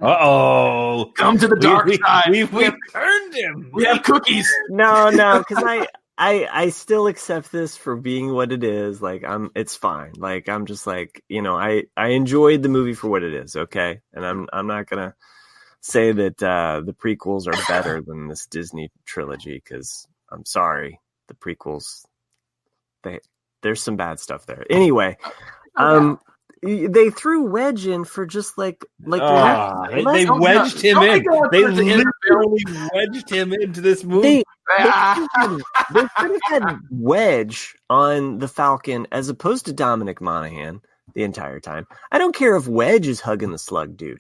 B: Uh-oh.
C: Come to the dark side.
B: We've turned him.
C: We have cookies.
A: No, because I still accept this for being what it is. Like it's fine. Like I'm just like, I enjoyed the movie for what it is. Okay. And I'm not going to say that the prequels are better than this Disney trilogy, because I'm sorry, the prequels, there's some bad stuff there. Anyway, they threw Wedge in for just they
B: wedged him in. They literally wedged him into this movie.
A: They could have had Wedge on the Falcon as opposed to Dominic Monaghan the entire time. I don't care if Wedge is hugging the slug dude.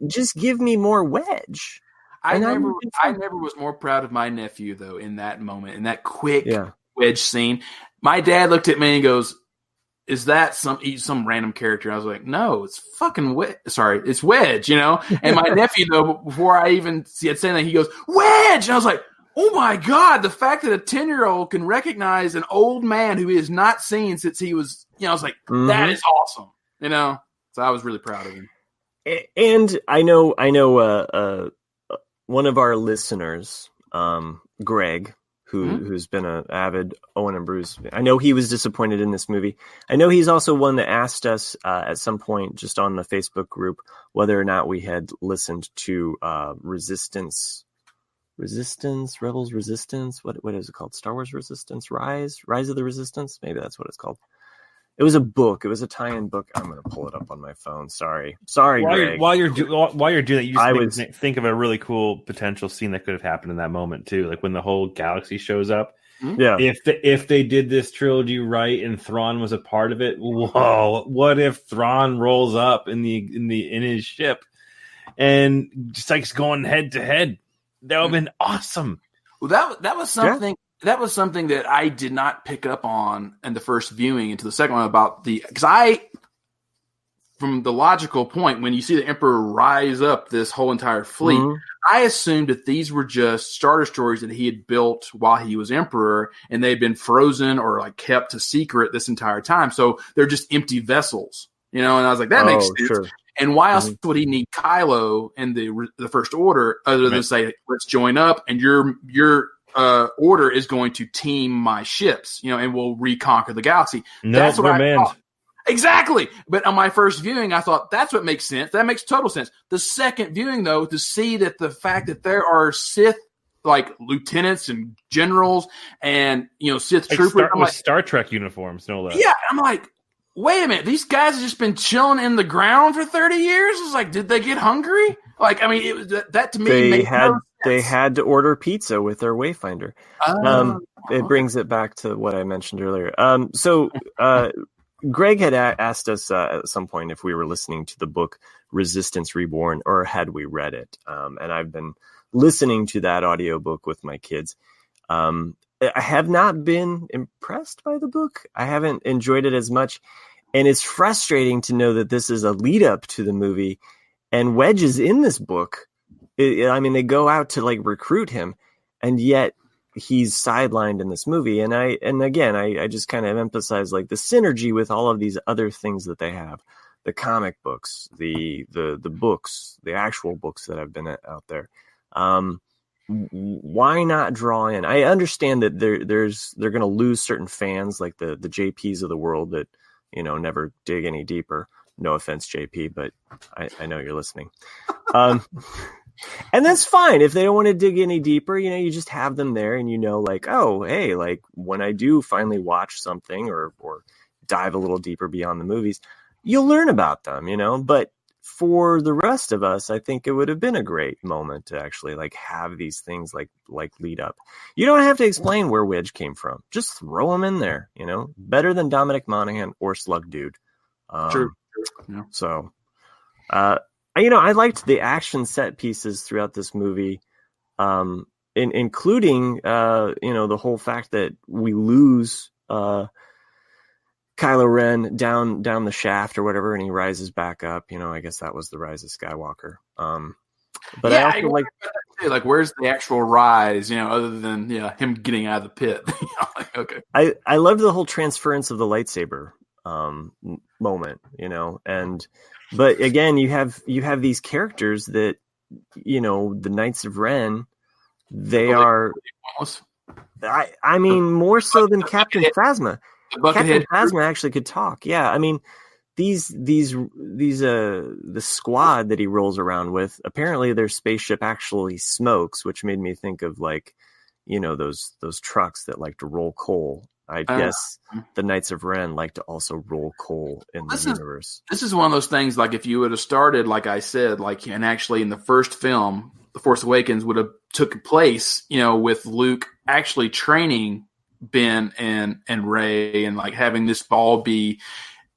A: Just give me more Wedge.
C: I never was more proud of my nephew though in that moment, in that quick Wedge scene. My dad looked at me and goes, "Is that some random character?" I was like, "No, it's fucking it's Wedge," And my nephew though, before I even had said that, he goes, "Wedge," and I was like, "Oh my god!" The fact that a 10-year-old can recognize an old man who he has not seen since he was, I was like, that is awesome, So I was really proud of him.
A: And I know, one of our listeners, Greg, who's been an avid Owen and Bruce. I know he was disappointed in this movie. I know he's also one that asked us at some point just on the Facebook group whether or not we had listened to Rebels Resistance. What is it called? Star Wars Resistance? Rise of the Resistance? Maybe that's what it's called. It was a book. It was a tie-in book. I'm going to pull it up on my phone. Sorry, Greg.
B: While you're doing that, you just think of a really cool potential scene that could have happened in that moment too, like when the whole galaxy shows up.
A: Yeah.
B: If they did this trilogy right and Thrawn was a part of it, whoa! What if Thrawn rolls up in his ship and just going head to head? That would have been awesome.
C: Well, that was something. Yeah. That was something that I did not pick up on in the first viewing into the second one from the logical point, when you see the Emperor rise up this whole entire fleet, I assumed that these were just starter stories that he had built while he was Emperor, and they'd been frozen or kept a secret this entire time. So they're just empty vessels, and I was like, that makes sense. Sure. And why else would he need Kylo and the First Order other than say, let's join up and your order is going to team my ships, and we'll reconquer the galaxy. That's what I thought. Exactly. But on my first viewing, I thought that's what makes sense. That makes total sense. The second viewing, though, to see that the fact that there are Sith lieutenants and generals and Sith troopers
B: with Star Trek uniforms, no less.
C: Yeah, I'm like, wait a minute, these guys have just been chilling in the ground for 30 years? It's like, did they get hungry? That to me
A: they had to order pizza with their Wayfinder. It brings it back to what I mentioned earlier. So Greg had asked us at some point if we were listening to the book Resistance Reborn, or had we read it. And I've been listening to that audiobook with my kids. I have not been impressed by the book. I haven't enjoyed it as much. And it's frustrating to know that this is a lead up to the movie. And Wedge is in this book. They go out to recruit him, and yet he's sidelined in this movie. And I just kind of emphasize the synergy with all of these other things that they have, the comic books, the books, the actual books that have been out there. Why not draw in? I understand that they're going to lose certain fans, like the JPs of the world that never dig any deeper. No offense, JP, but I know you're listening. And that's fine. If they don't want to dig any deeper, you just have them there and oh, hey, when I do finally watch something or dive a little deeper beyond the movies, you'll learn about them, But for the rest of us, I think it would have been a great moment to actually have these things lead up. You don't have to explain where Wedge came from. Just throw him in there, Better than Dominic Monaghan or Slug Dude.
C: True. Yeah.
A: So, I liked the action set pieces throughout this movie, including, the whole fact that we lose Kylo Ren down the shaft or whatever, and he rises back up. I guess that was the Rise of Skywalker. But
C: yeah,
A: I also
C: where's the actual rise, other than him getting out of the pit? Okay.
A: I loved the whole transference of the lightsaber moment, but again, you have these characters that, the Knights of Ren, they are, I mean, more so than Captain Phasma. Captain Phasma actually could talk. Yeah. I mean, the squad that he rolls around with, apparently their spaceship actually smokes, which made me think of those trucks that like to roll coal. I guess the Knights of Ren like to also roll coal in the universe.
C: This is one of those things, like if you would have started, like I said, and actually in the first film, The Force Awakens would have took place, with Luke actually training Ben and Rey, and like having this ball be,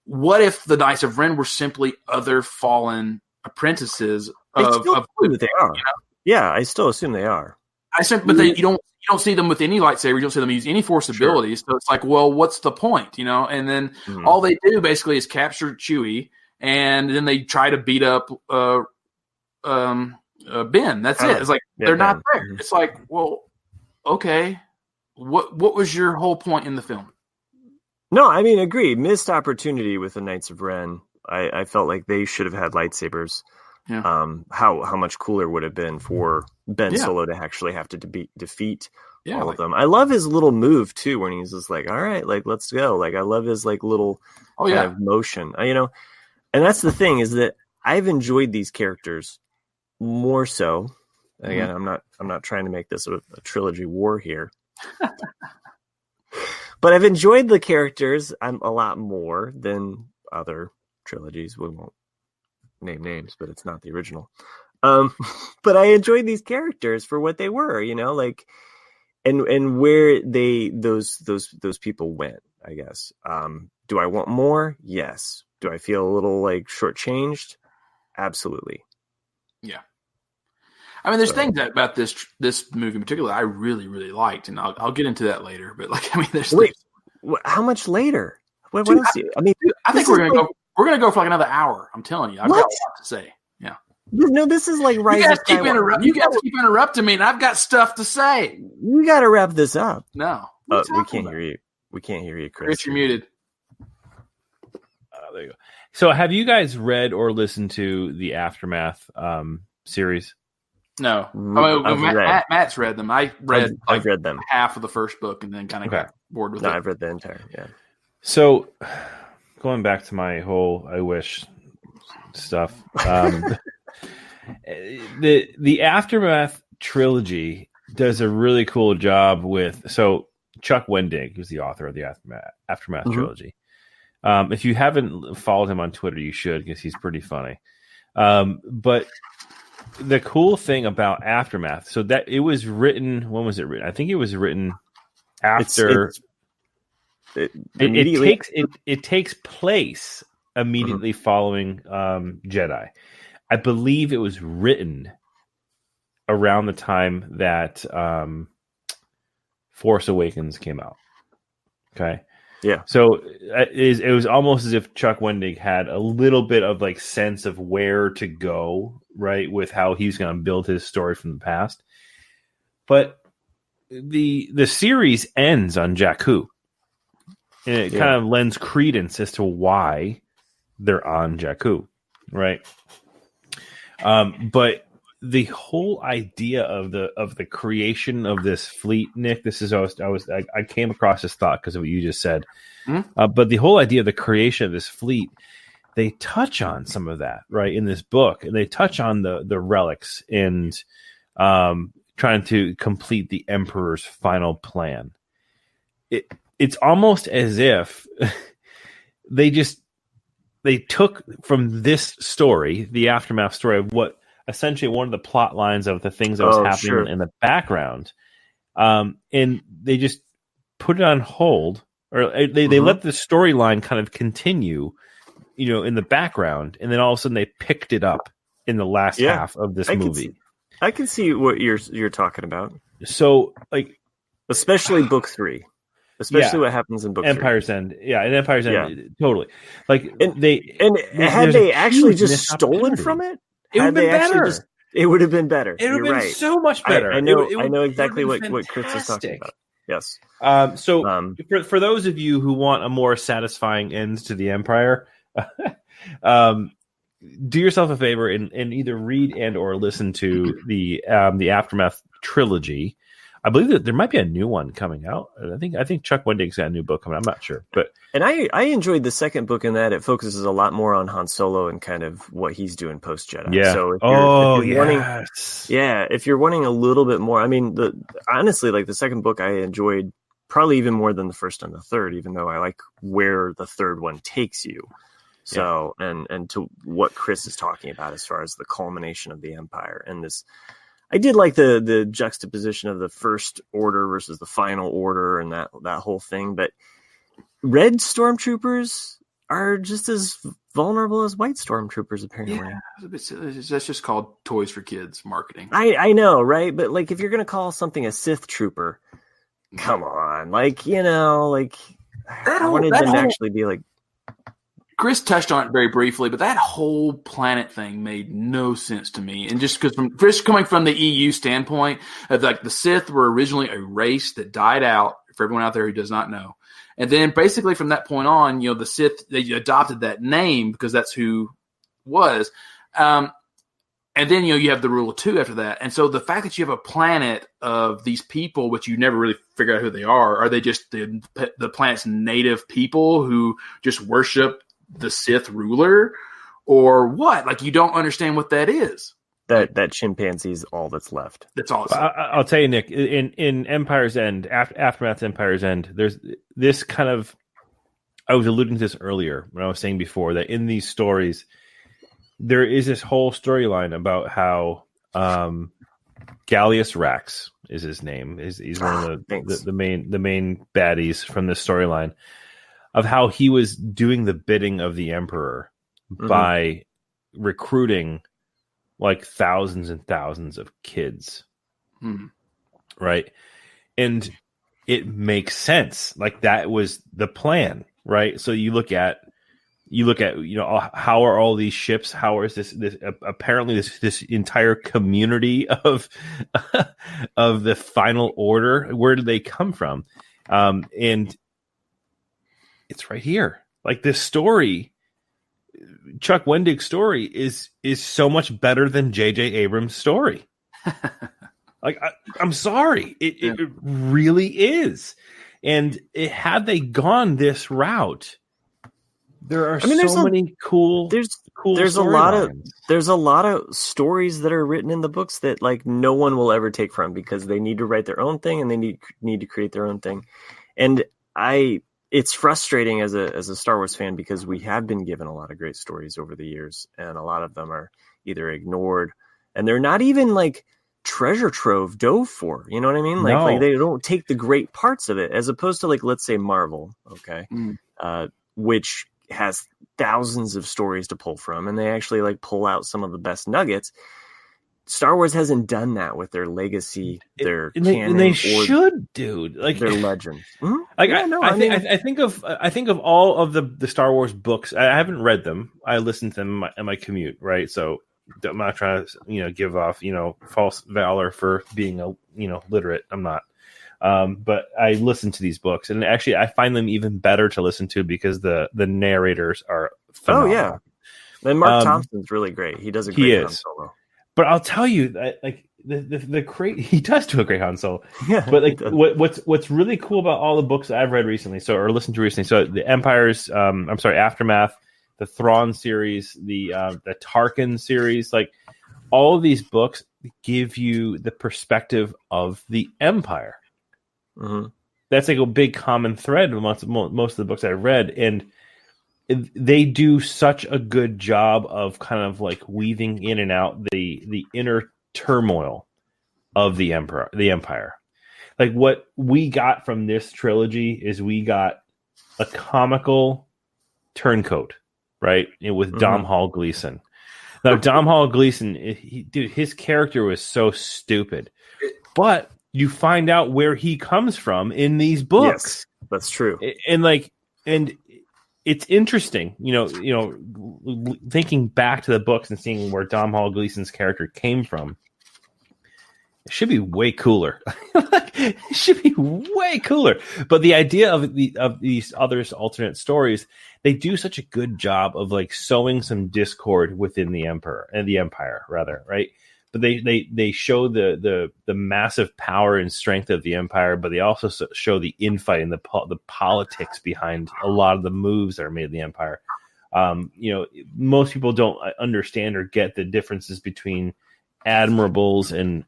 C: what if the Knights of Ren were simply other fallen apprentices of Luke?
A: They are. Yeah, I still assume they are.
C: But you don't see them with any lightsaber. You don't see them use any Force abilities. So it's like, well, what's the point? And then all they do basically is capture Chewie, and then they try to beat up Ben. That's it. It's like they're not there. It's like, well, okay, what was your whole point in the film?
A: No, I mean, agree. Missed opportunity with the Knights of Ren. I felt like they should have had lightsabers. Yeah. How much cooler would it have been for Ben Solo to actually have to defeat all of them? I love his little move too, when he's just like, "All right, like let's go." Like I love his like little kind of motion, and that's the thing, is that I've enjoyed these characters more so. Again, I'm not trying to make this a trilogy war here, but I've enjoyed the characters a lot more than other trilogies. We won't name names, but it's not the original. But I enjoyed these characters for what they were, like, and where those people went, I guess. Do I want more? Yes. Do I feel a little like shortchanged? Absolutely.
C: Yeah. I mean, there's things about this movie in particular I really, really liked, and I'll get into that later. But there's
A: how much later? What else?
C: I think we're gonna go for like another hour. I'm telling you, I've got a lot to say. Yeah.
A: No, this is like Rise of Skywalker.
C: You guys keep interrupting me, and I've got stuff to say.
A: You got to wrap this up.
C: No,
A: we can't hear you. We can't hear you, Chris.
C: Chris, you're muted.
B: There you go. So, have you guys read or listened to the Aftermath series?
C: No, Matt's read them. I've read them, half of the first book, and then kind of got bored with it.
A: I've read the entire. Yeah.
B: So, going back to my whole I wish stuff, the Aftermath trilogy does a really cool job with. So Chuck Wendig, who's the author of the Aftermath trilogy. If you haven't followed him on Twitter, you should, because he's pretty funny. But the cool thing about Aftermath, so that it was written. When was it written? I think it was written after. It takes place immediately following Jedi. I believe it was written around the time that Force Awakens came out. Okay.
A: Yeah.
B: So it was almost as if Chuck Wendig had a little bit of like sense of where to go, right, with how he's going to build his story from the past. But the series ends on Jakku. And it kind of lends credence as to why they're on Jakku, right? But the whole idea of the creation of this fleet, Nick, this is I came across this thought because of what you just said. But the whole idea of the creation of this fleet, they touch on some of that, right, in this book, and they touch on the relics and trying to complete the Emperor's final plan. It's almost as if they took from this story, the Aftermath story, of what essentially one of the plot lines of the things that was happening in the background, and they just put it on hold, or they let the storyline kind of continue, in the background, and then all of a sudden they picked it up in the last half of this movie.
A: I can see what you're talking about.
B: So, like,
A: especially book 3. Especially what happens in book
B: Empire's
A: 3.
B: End. Yeah, in Empire's End, totally. Like,
A: had they actually just stolen from it?
B: It would have been better.
A: It would have been better.
B: It would have been so much better.
A: I know exactly what Chris is talking about. Yes.
B: So for those of you who want a more satisfying end to the Empire, do yourself a favor and either read and or listen to the Aftermath trilogy. I believe that there might be a new one coming out. I think Chuck Wendig's got a new book coming. I'm not sure, and
A: I enjoyed the second book in that it focuses a lot more on Han Solo and kind of what he's doing post Jedi.
B: Yeah.
A: So if you're wanting a little bit more, I mean, honestly, like the second book, I enjoyed probably even more than the first and the third, even though I like where the third one takes you. So and to what Chris is talking about as far as the culmination of the Empire and this. I did like the juxtaposition of the First Order versus the Final Order and that whole thing, but red stormtroopers are just as vulnerable as white stormtroopers, apparently.
C: Yeah, that's just called toys for kids marketing.
A: I know, right? But like, if you're gonna call something a Sith trooper, come on, like I wanted them to actually be like.
C: Chris touched on it very briefly, but that whole planet thing made no sense to me. And just because coming from the EU standpoint, like the Sith were originally a race that died out, for everyone out there who does not know. And then basically from that point on, the Sith, they adopted that name because that's who was. And then, you have the rule of two after that. And so the fact that you have a planet of these people, which you never really figure out who they are they just the planet's native people who just worship the Sith ruler, or what? Like, you don't understand what that is.
A: That chimpanzee is all that's left.
C: That's all.
B: I'll tell you, Nick. In Empire's End, Aftermath Empire's End, there's this kind of. I was alluding to this earlier when I was saying before that in these stories, there is this whole storyline about how Gallius Rax is his name. He's one of the main baddies from this storyline. Of how he was doing the bidding of the Emperor by recruiting like thousands and thousands of kids. Right. And it makes sense. Like that was the plan, right? So you look at, how are all these ships? How is this apparently this entire community of the Final Order? Where did they come from? And it's right here. Like this story, Chuck Wendig's story is so much better than J.J. Abrams' story. Like I'm sorry, it really is. And had they gone this route, there are many cool. There's a lot of stories that are written in the books that like no one will ever take from because they need to write their own thing and they need to create their own thing. And it's frustrating as a Star Wars fan because we have been given a lot of great stories over the years, and a lot of them are either ignored and they're not even like treasure trove dove for. You know what I mean? Like they don't take the great parts of it, as opposed to like, let's say Marvel, okay, which has thousands of stories to pull from, and they actually like pull out some of the best nuggets. Star Wars hasn't done that with their legacy, their canon, and they should, dude. Like
A: their legend.
B: Like I think of all of the Star Wars books. I haven't read them. I listen to them in my commute, right? So I'm not trying to give off false valor for being literate. I'm not. But I listen to these books, and actually I find them even better to listen to because the narrators are phenomenal. Oh yeah,
A: and Mark Thompson's really great. He does a great Han Solo.
B: But I'll tell you that like he does do a great Han Solo. Yeah. But like what's really cool about all the books I've read recently, or listened to recently, so the Empire's Aftermath, the Thrawn series, the Tarkin series, like all of these books give you the perspective of the Empire. Mm-hmm. That's like a big common thread amongst most of the books I've read, and they do such a good job of kind of like weaving in and out the inner turmoil of the Empire. Like what we got from this trilogy is we got a comical turncoat, right? With Dom Hall Gleason. Now, Dom Hall Gleason, his character was so stupid, but you find out where he comes from in these books.
A: Yes, that's true.
B: And it's interesting, thinking back to the books and seeing where Dom Hall Gleason's character came from. It should be way cooler. It should be way cooler. But the idea of these other alternate stories, they do such a good job of like sowing some discord within the empire, rather, right? But they show the massive power and strength of the empire, but they also show the infight and the politics behind a lot of the moves that are made in the empire. Most people don't understand or get the differences between admirals and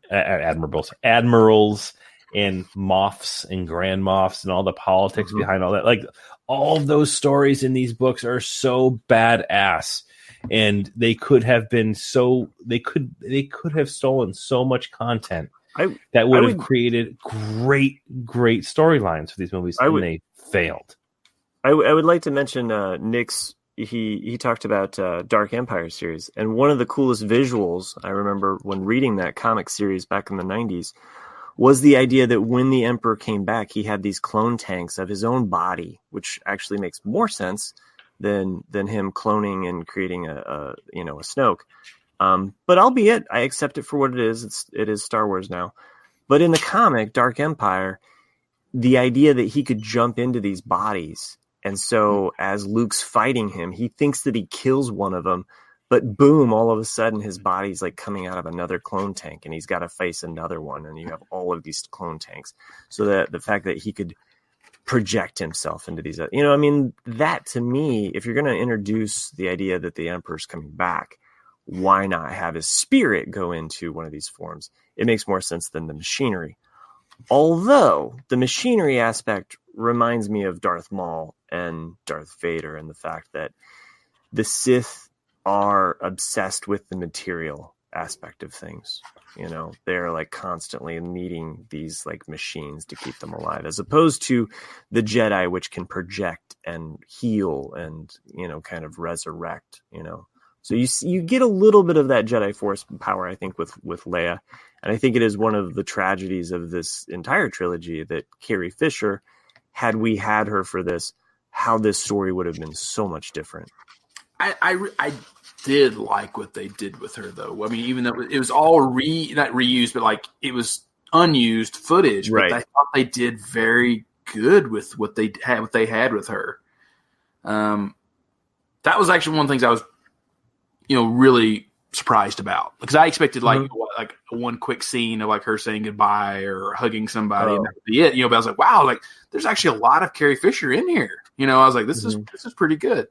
B: moffs and grand moffs and all the politics behind all that. Like all of those stories in these books are so badass, and they could have been they could have stolen so much content that would have created great storylines for these movies, and they failed.
A: I would like to mention Nick's. He talked about Dark Empire series, and one of the coolest visuals I remember when reading that comic series back in the 90s was the idea that when the Emperor came back, he had these clone tanks of his own body, which actually makes more sense than him cloning and creating a Snoke. But albeit, I accept it for what it is. It is Star Wars now. But in the comic Dark Empire, the idea that he could jump into these bodies. And so as Luke's fighting him, he thinks that he kills one of them, but boom, all of a sudden his body's like coming out of another clone tank and he's got to face another one. And you have all of these clone tanks. So that the fact that he could project himself into these, that to me, if you're going to introduce the idea that the Emperor's coming back, why not have his spirit go into one of these forms? It makes more sense than the machinery. Although the machinery aspect reminds me of Darth Maul and Darth Vader, and the fact that the Sith are obsessed with the material aspect of things. They're like constantly needing these like machines to keep them alive, as opposed to the Jedi, which can project and heal and, kind of resurrect, So you get a little bit of that Jedi Force power, I think, with Leia. And I think it is one of the tragedies of this entire trilogy that Carrie Fisher, had we had her for this, how this story would have been so much different.
C: I did like what they did with her, though. I mean, even though it was all not reused, but like it was unused footage. Right. But I thought they did very good with what they had with her. That was actually one of the things I was, really surprised about, because I expected like one quick scene of like her saying goodbye or hugging somebody, and that would be it. But I was like, wow, like there's actually a lot of Carrie Fisher in here. I was like, this is pretty good.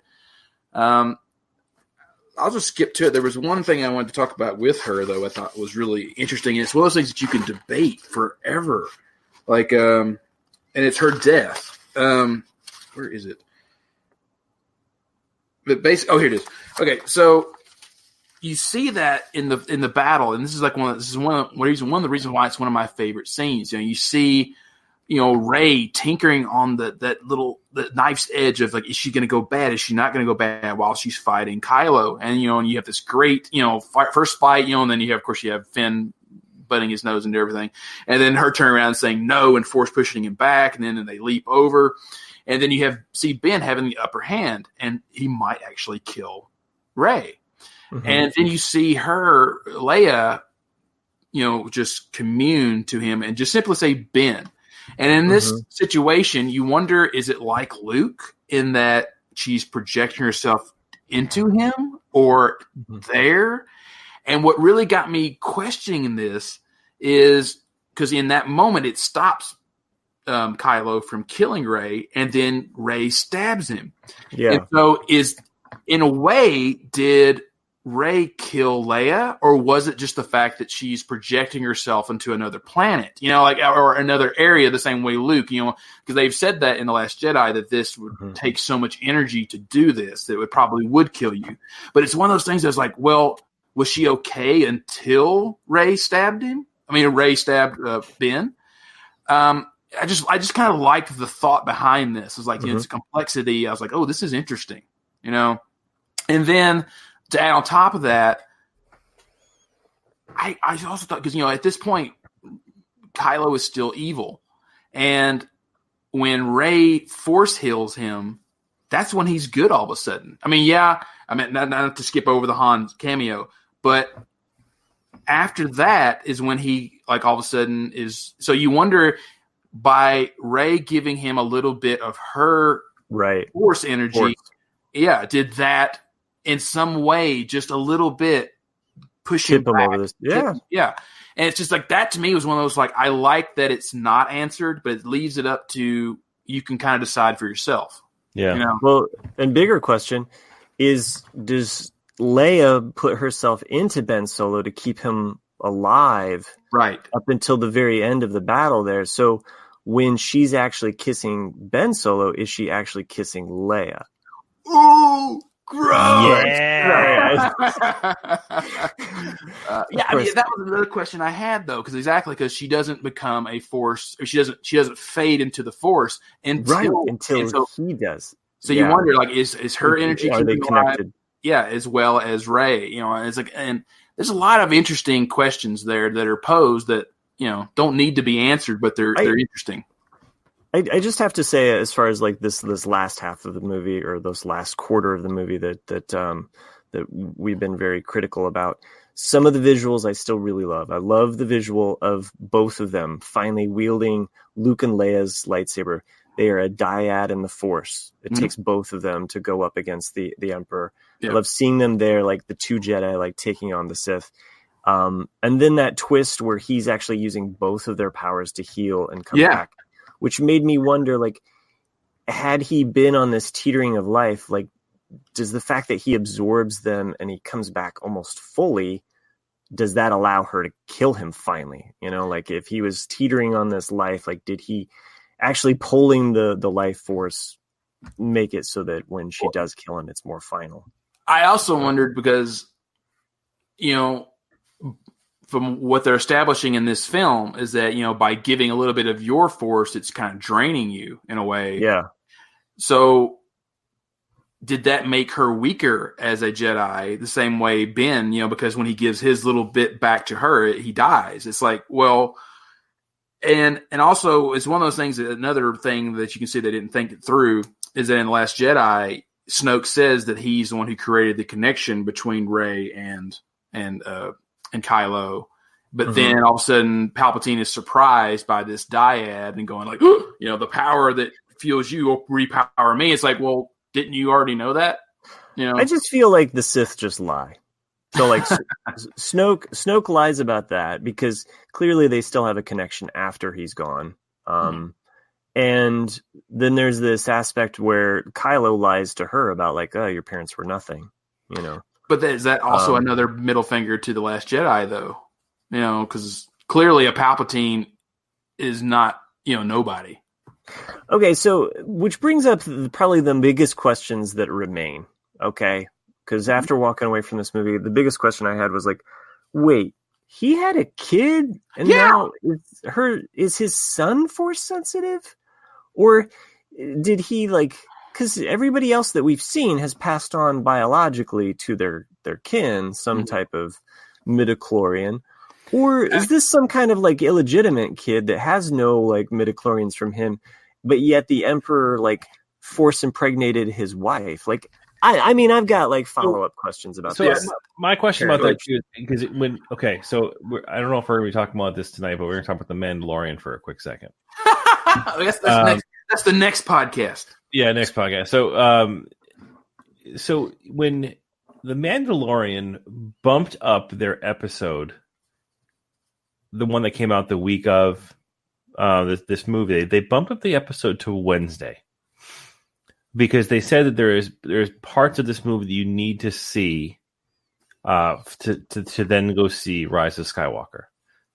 C: I'll just skip to it. There was one thing I wanted to talk about with her, though, I thought was really interesting. It's one of those things that you can debate forever. Like, and it's her death. Where is it? But basically, here it is. Okay, so you see that in the battle, and this is like one of the reasons why it's one of my favorite scenes. You see, Rey tinkering on the knife's edge of like, is she going to go bad? Is she not going to go bad while she's fighting Kylo? And and you have this great first fight, and then you have Finn butting his nose into everything, and then her turning around and saying no and force pushing him back, and then they leap over, and then you see Ben having the upper hand, and he might actually kill Rey. Mm-hmm. And then you see her, Leia, just commune to him and just simply say Ben. And in this situation, you wonder, is it like Luke in that she's projecting herself into him or there? And what really got me questioning this is because in that moment, it stops Kylo from killing Rey, and then Rey stabs him. Yeah. And so in a way, did Rey kill Leia, or was it just the fact that she's projecting herself into another planet, or another area, the same way Luke, because they've said that in The Last Jedi that this would take so much energy to do this that it probably would kill you. But it's one of those things that's like, well, was she okay until Rey stabbed him? Rey stabbed Ben. I just kind of liked the thought behind this. It was like, it's complexity. I was like, oh, this is interesting, and then to add on top of that, I also thought, because, at this point, Kylo is still evil. And when Rey force heals him, that's when he's good all of a sudden. Not to skip over the Han cameo, but after that is when he like all of a sudden is. So you wonder by Rey giving him a little bit of her force energy, did that in some way just a little bit push him back
A: over this? Yeah.
C: And it's just like that to me was one of those like I like that it's not answered, but it leaves it up to you can kind of decide for yourself.
B: Yeah.
C: You know?
A: Well, and bigger question is, does Leia put herself into Ben Solo to keep him alive up until the very end of the battle there? So when she's actually kissing Ben Solo, is she actually kissing Leia?
C: Ooh, gross!
A: Yeah.
C: I mean that was another question I had though, because she doesn't become a force, or she doesn't fade into the force until
A: he does.
C: So you wonder, like, is her energy
A: keeping connected?
C: As well as Rey, you know, and it's like, and there's a lot of interesting questions there that are posed that, you know, don't need to be answered, but they're interesting.
A: I just have to say, as far as like this last half of the movie, or this last quarter of the movie that we've been very critical about, some of the visuals I still really love. I love the visual of both of them finally wielding Luke and Leia's lightsaber. They are a dyad in the Force. It takes both of them to go up against the Emperor. Yeah. I love seeing them there, like the two Jedi, like taking on the Sith. And then that twist where he's actually using both of their powers to heal and come back, which made me wonder, like, had he been on this teetering of life, like, does the fact that he absorbs them and he comes back almost fully, does that allow her to kill him finally? You know, like if he was teetering on this life, like did he actually pulling the life force make it so that when she does kill him, it's more final?
C: I also wondered because, you know, from what they're establishing in this film is that, you know, by giving a little bit of your force, it's kind of draining you in a way.
A: Yeah.
C: So did that make her weaker as a Jedi the same way Ben, you know, because when he gives his little bit back to her, he dies. It's like, well, and also it's one of those things that another thing that you can see they didn't think it through is that in The Last Jedi, Snoke says that he's the one who created the connection between Rey and Kylo. But then all of a sudden Palpatine is surprised by this dyad and going like, you know, the power that fuels you will repower me. It's like, well, didn't you already know that? You know,
A: I just feel like the Sith just lie. So like Snoke lies about that because clearly they still have a connection after he's gone. And then there's this aspect where Kylo lies to her about like, oh, your parents were nothing, you know.
C: But is that also another middle finger to The Last Jedi, though? You know, because clearly a Palpatine is not, you know, nobody.
A: Okay, so which brings up probably the biggest questions that remain, okay? Because after walking away from this movie, the biggest question I had was like, wait, he had a kid? And now is his son force sensitive? Or did he like, because everybody else that we've seen has passed on biologically to their kin, some type of midichlorian. Or is this some kind of like illegitimate kid that has no like midichlorians from him, but yet the Emperor like force impregnated his wife? Like, I mean, I've got like follow-up questions about this.
B: My question about that too, because I don't know if we're going to be talking about this tonight, but we're going to talk about the Mandalorian for a quick second.
C: That's the next podcast.
B: Yeah, next podcast. So when the Mandalorian bumped up their episode, the one that came out the week of this movie, they bumped up the episode to Wednesday because they said that there's parts of this movie that you need to see to then go see Rise of Skywalker.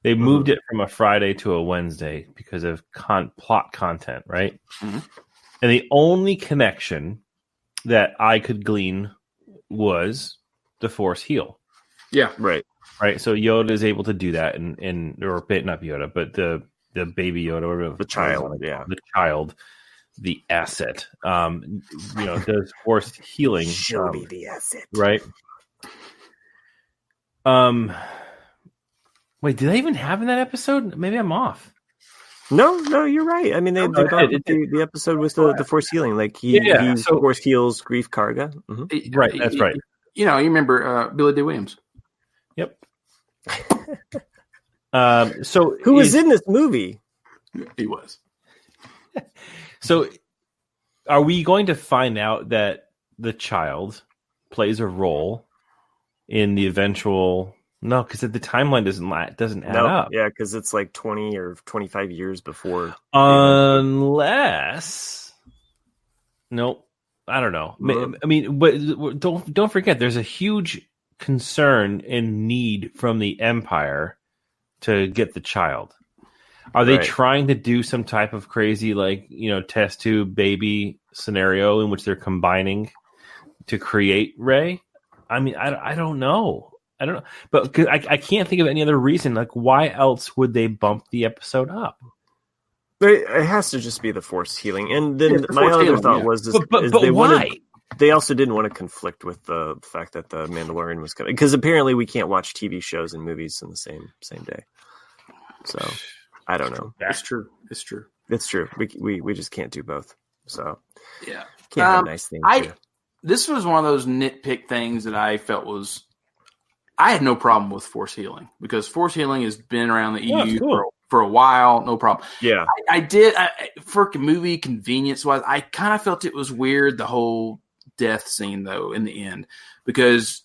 B: They moved it from a Friday to a Wednesday because of plot content, right? Mm-hmm. And the only connection that I could glean was the Force heal.
C: Yeah,
A: right.
B: So Yoda is able to do that, or not Yoda, but the baby Yoda, or
A: the child,
B: the child, the asset. Does Force healing.
A: She'll be the asset,
B: right? Wait, did they even have in that episode? Maybe I'm off.
A: No, you're right. I mean, they got the episode with the Force healing. Like he Force heals Grief Karga. Mm-hmm.
B: Right, that's right.
C: You know, you remember Billy D. Williams.
B: Yep. So
A: who was in this movie?
C: He was.
B: So are we going to find out that the child plays a role in the eventual? No, because the timeline doesn't add up.
A: Yeah, because it's like 20 or 25 years before.
B: Unless, nope, I don't know. I mean, but don't forget, there's a huge concern and need from the Empire to get the child. Are they trying to do some type of crazy, test tube baby scenario in which they're combining to create Rey? I mean, I don't know. I don't know. But 'cause I can't think of any other reason. Like, why else would they bump the episode up?
A: It has to just be the Force healing. And then my other thought was,
B: but why?
A: They also didn't want to conflict with the fact that the Mandalorian was coming. Because apparently we can't watch TV shows and movies in the same day. So... I don't know.
C: That's true. It's true.
A: It's true. We just can't do both. So
C: yeah,
A: can't have nice things.
C: This was one of those nitpick things that I felt was. I had no problem with Force healing because Force healing has been around the EU for a while. No problem.
A: Yeah,
C: I did for movie convenience wise. I kind of felt it was weird the whole death scene though in the end because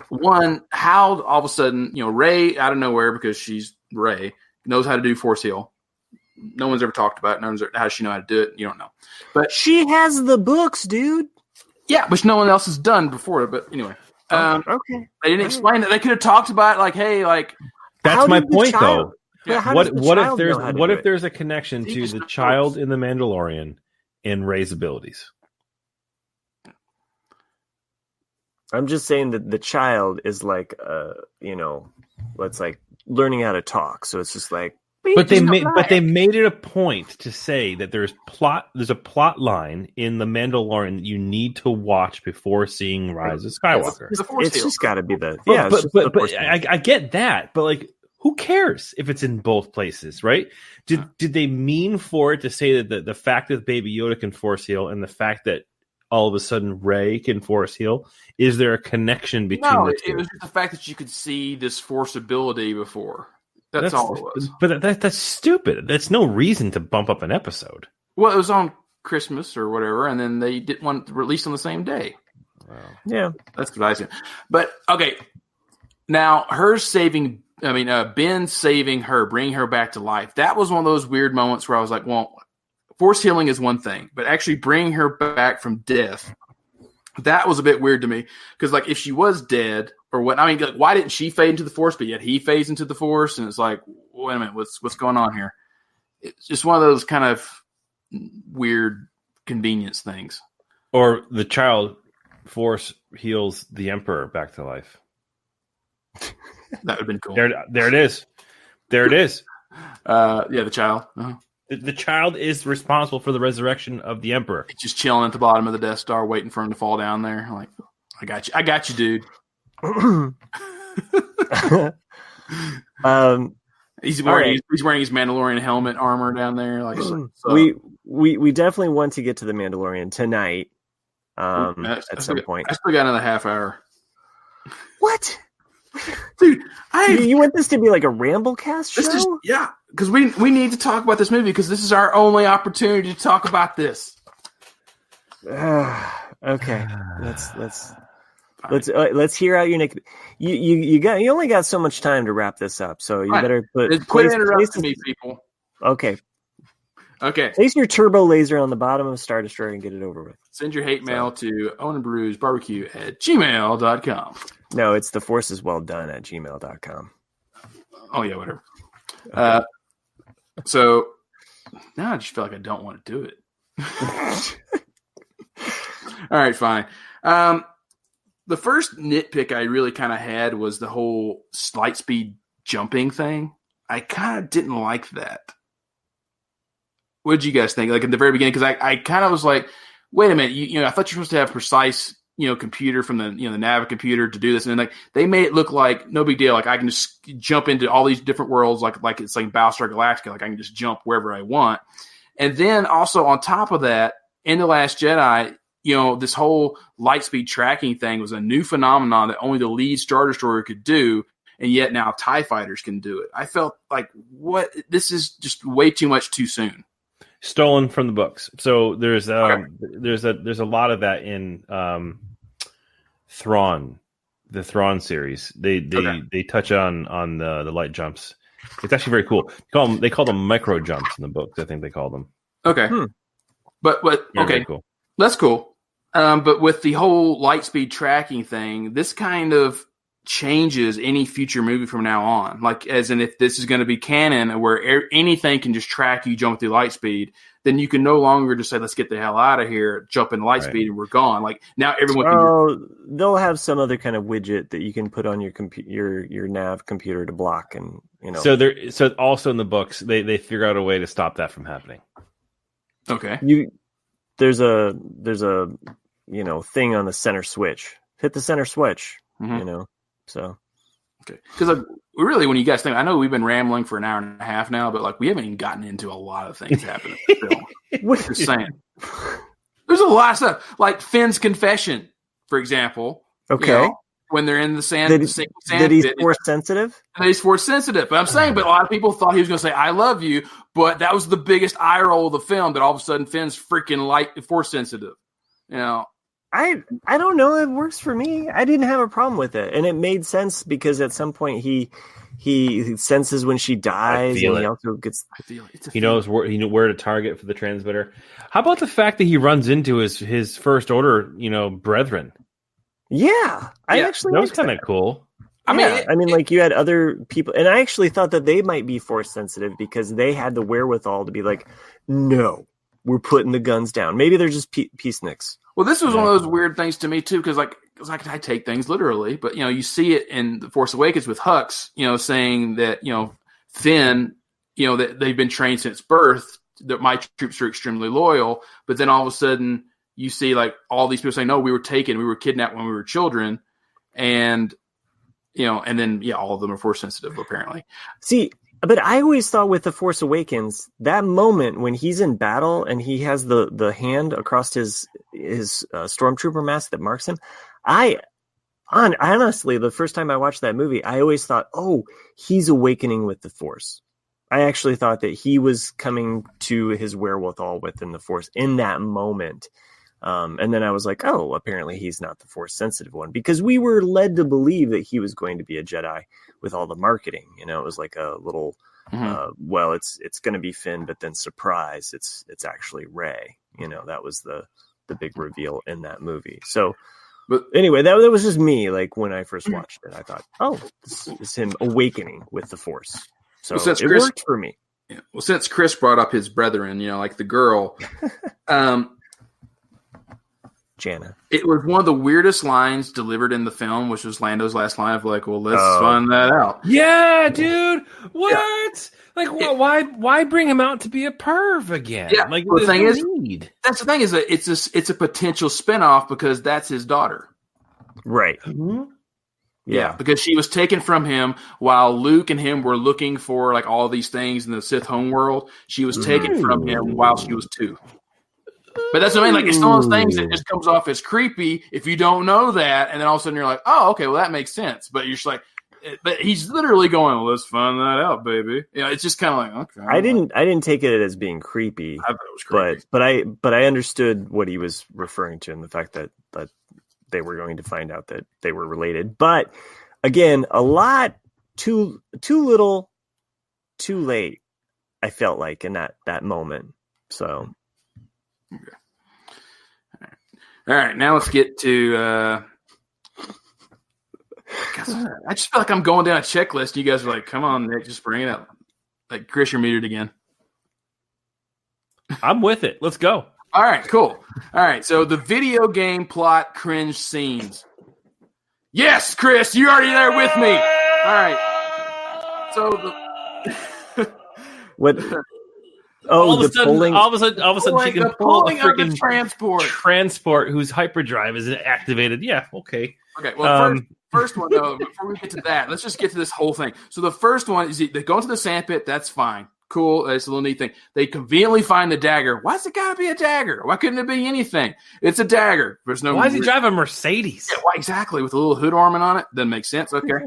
C: one, how all of a sudden Rey out of nowhere because she's Rey. Knows how to do Force heal. No one's ever talked about it. No one's ever, how does she know how to do it? You don't know. But
A: she has the books, dude.
C: Yeah, which no one else has done before. But anyway.
A: Okay.
C: They didn't explain it. They could have talked about it like, hey, like...
B: That's my point, though.
A: Yeah.
B: What if there's a connection to the child in The Mandalorian and Rey's abilities?
A: I'm just saying that the child is like, it's like learning how to talk. So it's just like,
B: but they made it a point to say that there's a plot line in The Mandalorian that you need to watch before seeing Rise of Skywalker.
A: It's just got to be the
B: I get that, but like, who cares if it's in both places, right? Did they mean for it to say that the fact that Baby Yoda can Force heal and the fact that all of a sudden Rey can Force heal? Is there a connection between the two?
C: It was just the fact that you could see this Force ability before. That's all it was.
B: But that's stupid. That's no reason to bump up an episode.
C: Well, it was on Christmas or whatever, and then they didn't want it released on the same day.
A: Wow. Yeah.
C: That's what I said. But, okay, now Ben saving her, bringing her back to life, that was one of those weird moments where I was like, well, Force healing is one thing, but actually bringing her back from death, that was a bit weird to me. Because, like, if she was dead or what, I mean, like, why didn't she fade into the Force, but yet he fades into the Force? And it's like, wait a minute, what's going on here? It's just one of those kind of weird convenience things.
B: Or the child Force heals the Emperor back to life.
C: That would have been cool.
B: There it is. There it is.
C: The child. Uh-huh.
B: The child is responsible for the resurrection of the Emperor.
C: Just chilling at the bottom of the Death Star, waiting for him to fall down there. Like, I got you, dude. He's wearing his Mandalorian helmet armor down there. Like, so.
A: we definitely want to get to the Mandalorian tonight. At some point,
C: I still got another half hour.
A: What?
C: Dude,
A: you want this to be like a Ramblecast show?
C: Because we need to talk about this movie because this is our only opportunity to talk about this.
A: Okay, let's hear out your Nick. You only got so much time to wrap this up, so you better
C: quit interrupting me, people.
A: Okay.
C: Place
A: your turbo laser on the bottom of a Star Destroyer and get it over with.
C: Send your hate mail to owenandbrewsbarbecue@gmail.com.
A: No, it's the Force is well done at gmail.com.
C: Oh yeah, whatever. So now I just feel like I don't want to do it. All right, fine. The first nitpick I really kind of had was the whole light speed jumping thing. I kind of didn't like that. What did you guys think? Like in the very beginning, because I kind of was like, wait a minute, I thought you were supposed to have precise, computer from the the Navi computer to do this, and like they made it look like no big deal. Like I can just jump into all these different worlds, like it's like Battlestar Galactica. Like I can just jump wherever I want. And then also on top of that, in The Last Jedi, this whole light speed tracking thing was a new phenomenon that only the lead Star Destroyer could do. and yet now TIE fighters can do it. I felt like, what? This is just way too much too soon.
B: Stolen from the books. So there's a lot of that in Thrawn, the Thrawn series. They touch on the light jumps. It's actually very cool. They call them micro jumps in the books. I think they call them.
C: Okay, but okay,
B: cool.
C: That's cool. But with the whole light speed tracking thing, this kind of changes any future movie from now on. Like, as in, if this is going to be canon where anything can just track you jump through light speed, then you can no longer just say, let's get the hell out of here, jump in light speed, and we're gone. Like, now everyone can.
A: They'll have some other kind of widget that you can put on your nav computer to block, and
B: So also in the books, they figure out a way to stop that from happening.
C: Okay.
A: There's a thing on the center switch. Hit the center switch. So.
C: Okay. Because really, when you guys think, I know we've been rambling for an hour and a half now, but like we haven't even gotten into a lot of things happening in the film. Just saying. There's a lot of stuff, like Finn's confession, for example.
A: Okay.
C: When they're in the sand,
A: that he's force sensitive.
C: And he's force sensitive. But I'm saying, but a lot of people thought he was going to say "I love you," but that was the biggest eye roll of the film. That all of a sudden Finn's freaking force sensitive.
A: I don't know. It works for me. I didn't have a problem with it, and it made sense because at some point he senses when she dies, and he also gets.
B: He knows where to target for the transmitter. How about the fact that he runs into his first order, brethren?
A: Yeah, I actually
B: that was kind of cool.
A: I mean, like you had other people, and I actually thought that they might be force sensitive because they had the wherewithal to be like, no, we're putting the guns down. Maybe they're just peaceniks.
C: Well, this was one of those weird things to me too, because I take things literally, but you see it in The Force Awakens with Hux, saying that Finn, that they've been trained since birth, that my troops are extremely loyal, but then all of a sudden you see like all these people saying, no, we were kidnapped when we were children, and and then all of them are force sensitive apparently.
A: See. But I always thought with The Force Awakens, that moment when he's in battle and he has the hand across his stormtrooper mask that marks him, I honestly, the first time I watched that movie, I always thought, oh, he's awakening with the Force. I actually thought that he was coming to his wherewithal within the Force in that moment. And then I was like, oh, apparently he's not the force sensitive one, because we were led to believe that he was going to be a Jedi with all the marketing. It was like a little, well, it's going to be Finn, but then surprise, it's actually Rey. That was the big reveal in that movie. So, but anyway, that was just me. Like when I first watched it, I thought, oh, this is him awakening with the Force. So it worked for me.
C: Yeah. Well, since Chris brought up his brethren, like the girl,
A: Jana.
C: It was one of the weirdest lines delivered in the film, which was Lando's last line of like, well, let's find that out.
B: Yeah, dude. What? Yeah. Like, why bring him out to be a perv again?
C: Yeah.
B: Like,
C: the thing is, that's the thing is that it's a potential spinoff because that's his daughter.
A: Right.
B: Mm-hmm.
C: Yeah, because she was taken from him while Luke and him were looking for like all these things in the Sith homeworld. She was taken from him while she was 2. But that's what I mean. Like, it's one of those things that just comes off as creepy if you don't know that, and then all of a sudden you're like, "Oh, okay, well that makes sense." But you're just like, but he's literally going, well, "Let's find that out, baby." It's just kind of like, okay.
A: I didn't take it as being creepy.
C: I thought it was creepy,
A: but I understood what he was referring to, and the fact that they were going to find out that they were related. But again, a lot too little, too late. I felt like in that moment. So.
C: Okay. All right. Now let's get to. I just feel like I'm going down a checklist. You guys are like, "Come on, Nick, just bring it up." Like, Chris, you're muted again.
B: I'm with it. Let's go.
C: All right. Cool. All right. So the video game plot cringe scenes. Yes, Chris, you're already there with me. All right. So
A: what? Oh,
B: all of a sudden, she can pull a freaking
C: transport
B: whose hyperdrive is activated. Yeah, okay.
C: Okay, well, first one, though, before we get to that, let's just get to this whole thing. So the first one is they go into the sandpit. That's fine. Cool. It's a little neat thing. They conveniently find the dagger. Why's it got to be a dagger? Why couldn't it be anything? It's a dagger. There's no.
B: Why does he drive a Mercedes?
C: Yeah, why exactly? With a little hood ornament on it? Doesn't make sense. Okay.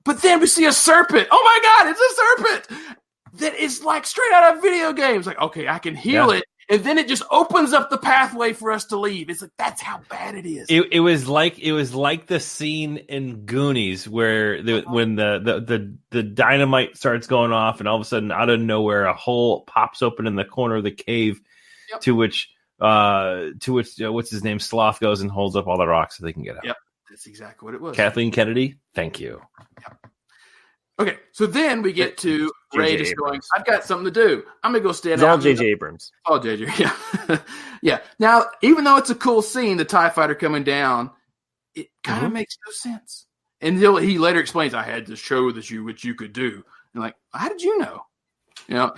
C: But then we see a serpent. Oh my God, it's a serpent that is like straight out of video games. Like, okay, I can heal it. And then it just opens up the pathway for us to leave. It's like, that's how bad it is.
B: It was like the scene in Goonies where when the dynamite starts going off, and all of a sudden, out of nowhere, a hole pops open in the corner of the cave, to which what's his name, Sloth goes and holds up all the rocks so they can get out.
C: Yep, that's exactly what it was.
B: Kathleen Kennedy, thank you.
C: Yep. Okay, so then we get to Ray just going, I've got something to do. I'm going to go stand out.
A: It's all J.J. Abrams.
C: Oh, J.J., yeah. Yeah. Now, even though it's a cool scene, the TIE fighter coming down, it kind of makes no sense. And he later explains, I had to show that what you could do. And like, how did you know? You know,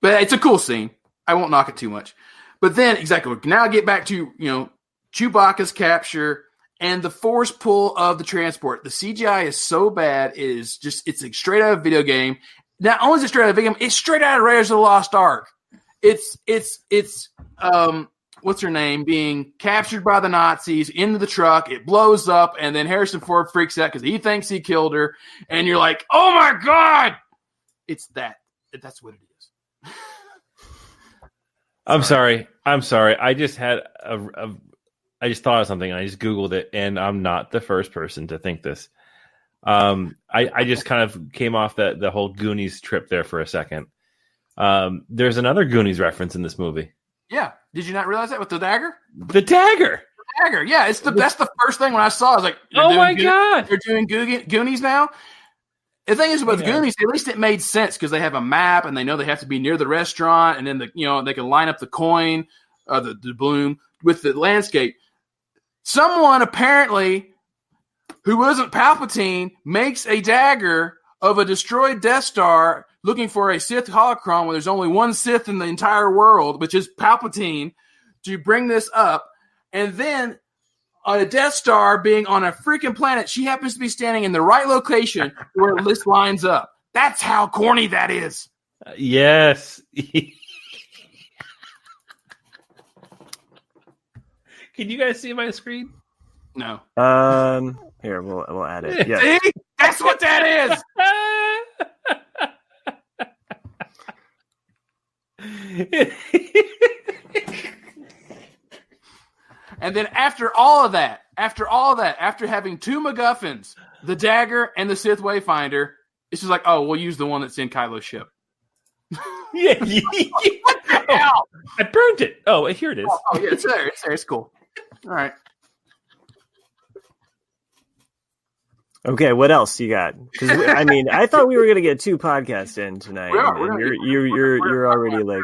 C: but it's a cool scene. I won't knock it too much. But then, exactly, now get back to, Chewbacca's capture and the force pull of the transport. The CGI is so bad. It's like straight out of a video game. Not only is it straight out of a video game, it's straight out of Raiders of the Lost Ark. It's what's her name, being captured by the Nazis into the truck. It blows up, and then Harrison Ford freaks out because he thinks he killed her. And you're like, oh my God! It's that. That's what it is.
B: I'm sorry. I just had I just thought of something, and I just Googled it, and I'm not the first person to think this. I just kind of came off the whole Goonies trip there for a second. There's another Goonies reference in this movie.
C: Yeah. Did you not realize that with the dagger?
B: The dagger.
C: The dagger. Yeah. That's the first thing when I saw. I was like,
B: oh my God.
C: They're doing Goonies now. The thing is about the Goonies, at least it made sense because they have a map and they know they have to be near the restaurant, and then they can line up the coin, the doubloon with the landscape. Someone apparently who wasn't Palpatine makes a dagger of a destroyed Death Star looking for a Sith holocron when there's only one Sith in the entire world, which is Palpatine, to bring this up. And then on a Death Star being on a freaking planet, she happens to be standing in the right location where this lines up. That's how corny that is.
B: Yes. Can you guys see my screen?
C: No.
A: Here, we'll add it. Yeah.
C: See? That's what that is. And then after all of that, after having two MacGuffins, the dagger and the Sith Wayfinder, it's just like, oh, we'll use the one that's in Kylo's ship.
B: Yeah.
C: What the hell?
B: I burned it. Oh, here it is.
C: Oh, yeah, it's there. It's cool. All right.
A: Okay, what else you got? Because I thought we were gonna get 2 podcasts in tonight. You're already like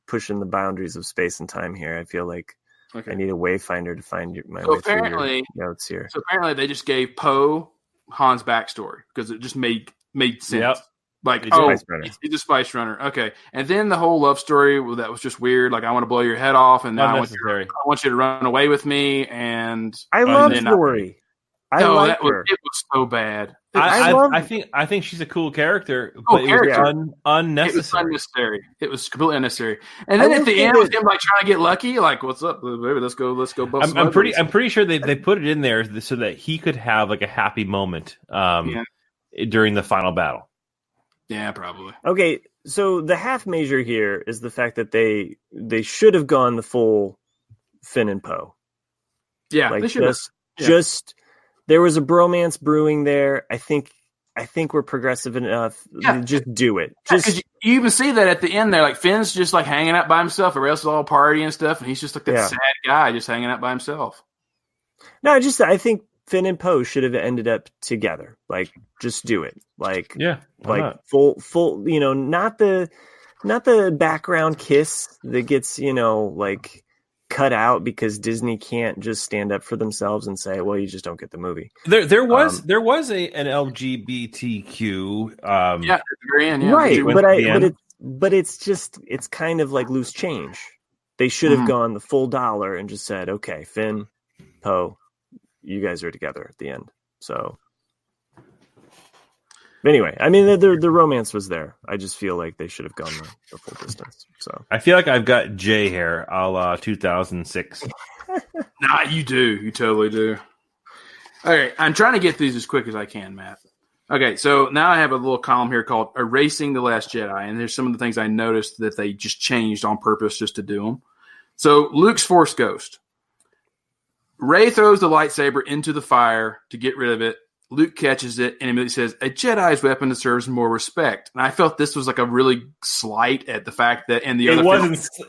A: pushing the boundaries of space and time here. I feel like I need a wayfinder to find my way through your notes here.
C: So apparently, they just gave Poe Han's backstory because it just made sense.
B: Yep.
C: Like, he's a spice runner. Okay, and then the whole love story that was just weird. Like, I want to blow your head off, and now I want you to run away with me. And
A: I love Story. It
C: was so bad.
B: I think she's a cool character, but it was unnecessary.
C: It was completely unnecessary. And then at the end, with him like trying to get lucky, like, "What's up, baby? Let's go."
B: I'm pretty sure they put it in there so that he could have like a happy moment during the final battle.
C: Yeah, probably.
A: Okay, so the half measure here is the fact that they should have gone the full Finn and Poe.
C: Yeah,
A: like
C: they should have.
A: Just there was a bromance brewing there. I think we're progressive enough. Yeah. Just do it.
C: Because you even see that at the end there. Like, Finn's just like hanging out by himself. Everybody else is all party and stuff, and he's just like that sad guy just hanging out by himself.
A: No, I think Finn and Poe should have ended up together. Like, just do it. Like, full. Not the background kiss that gets like cut out because Disney can't just stand up for themselves and say, well, you just don't get the movie.
B: There was an LGBTQ
C: at the very end,
A: right, but it's kind of like loose change. They should have gone the full dollar and just said, okay, Finn, Poe, you guys are together at the end. So anyway, the romance was there. I just feel like they should have gone the full distance. So
B: I feel like I've got J hair a la 2006.
C: Nah, you do. You totally do. All right, I'm trying to get these as quick as I can, Matt. Okay, so now I have a little column here called Erasing the Last Jedi, and there's some of the things I noticed that they just changed on purpose just to do them. So Luke's Force Ghost. Rey throws the lightsaber into the fire to get rid of it. Luke catches it and immediately says, a Jedi's weapon deserves more respect. And I felt this was like a really slight at the fact that in the other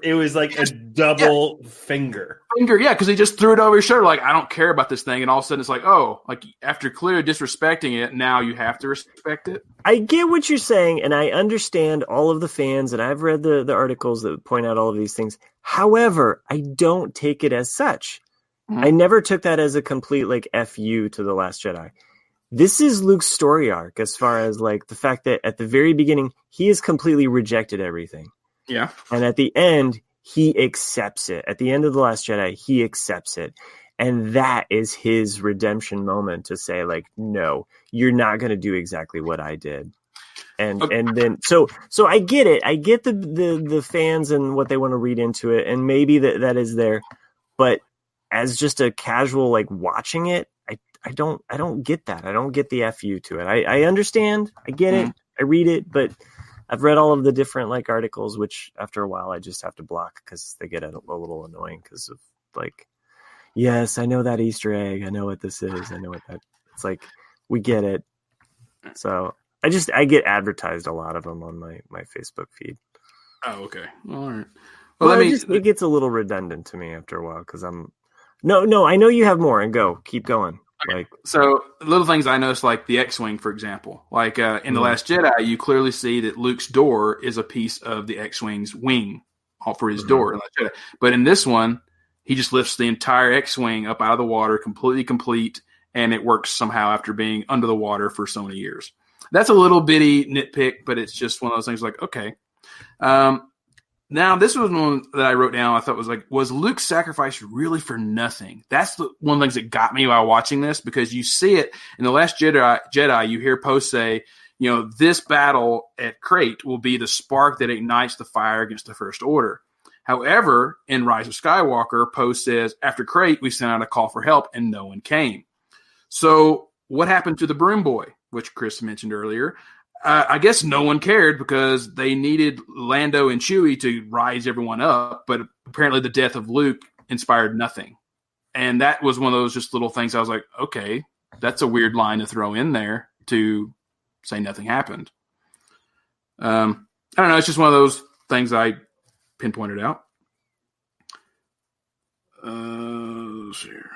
B: it was like a double finger.
C: Yeah, because he just threw it over his shoulder like, I don't care about this thing. And all of a sudden it's like, oh, like after clearly disrespecting it, now you have to respect it.
A: I get what you're saying, and I understand all of the fans, and I've read the articles that point out all of these things. However, I don't take it as such. Mm-hmm. I never took that as a complete like FU to The Last Jedi. This is Luke's story arc as far as like the fact that at the very beginning, he has completely rejected everything.
C: Yeah.
A: And at the end, he accepts it. At the end of The Last Jedi, he accepts it. And that is his redemption moment to say like, no, you're not going to do exactly what I did. And then, so I get it. I get the fans and what they want to read into it. And maybe that is there, but as just a casual, like watching it, I don't get that. I don't get the FU to it. I understand. I get it. I read it, but I've read all of the different like articles, which after a while I just have to block because they get a little annoying because of like, yes, I know that Easter egg. I know what this is. I know what that. It's like we get it. So I get advertised a lot of them on my Facebook feed.
C: Oh, okay. All right.
A: Well, it gets a little redundant to me after a while because No, I know you have more, and keep going. Like,
C: so little things I noticed, like the X-Wing, for example, like in The Last Jedi, you clearly see that Luke's door is a piece of the X-Wing's wing for his door. But in this one, he just lifts the entire X-Wing up out of the water, completely complete, and it works somehow after being under the water for so many years. That's a little bitty nitpick, but it's just one of those things like, okay. Now, this was one that I wrote down. I thought was Luke's sacrifice really for nothing? That's one of the things that got me while watching this, because you see it in The Last Jedi. You hear Poe say, this battle at Crate will be the spark that ignites the fire against the First Order. However, in Rise of Skywalker, Poe says, after Crate, we sent out a call for help and no one came. So what happened to the Broom Boy, which Chris mentioned earlier? I guess no one cared because they needed Lando and Chewie to rise everyone up, but apparently the death of Luke inspired nothing. And that was one of those just little things I was like, okay, that's a weird line to throw in there to say nothing happened. I don't know. It's just one of those things I pinpointed out. Let's see here.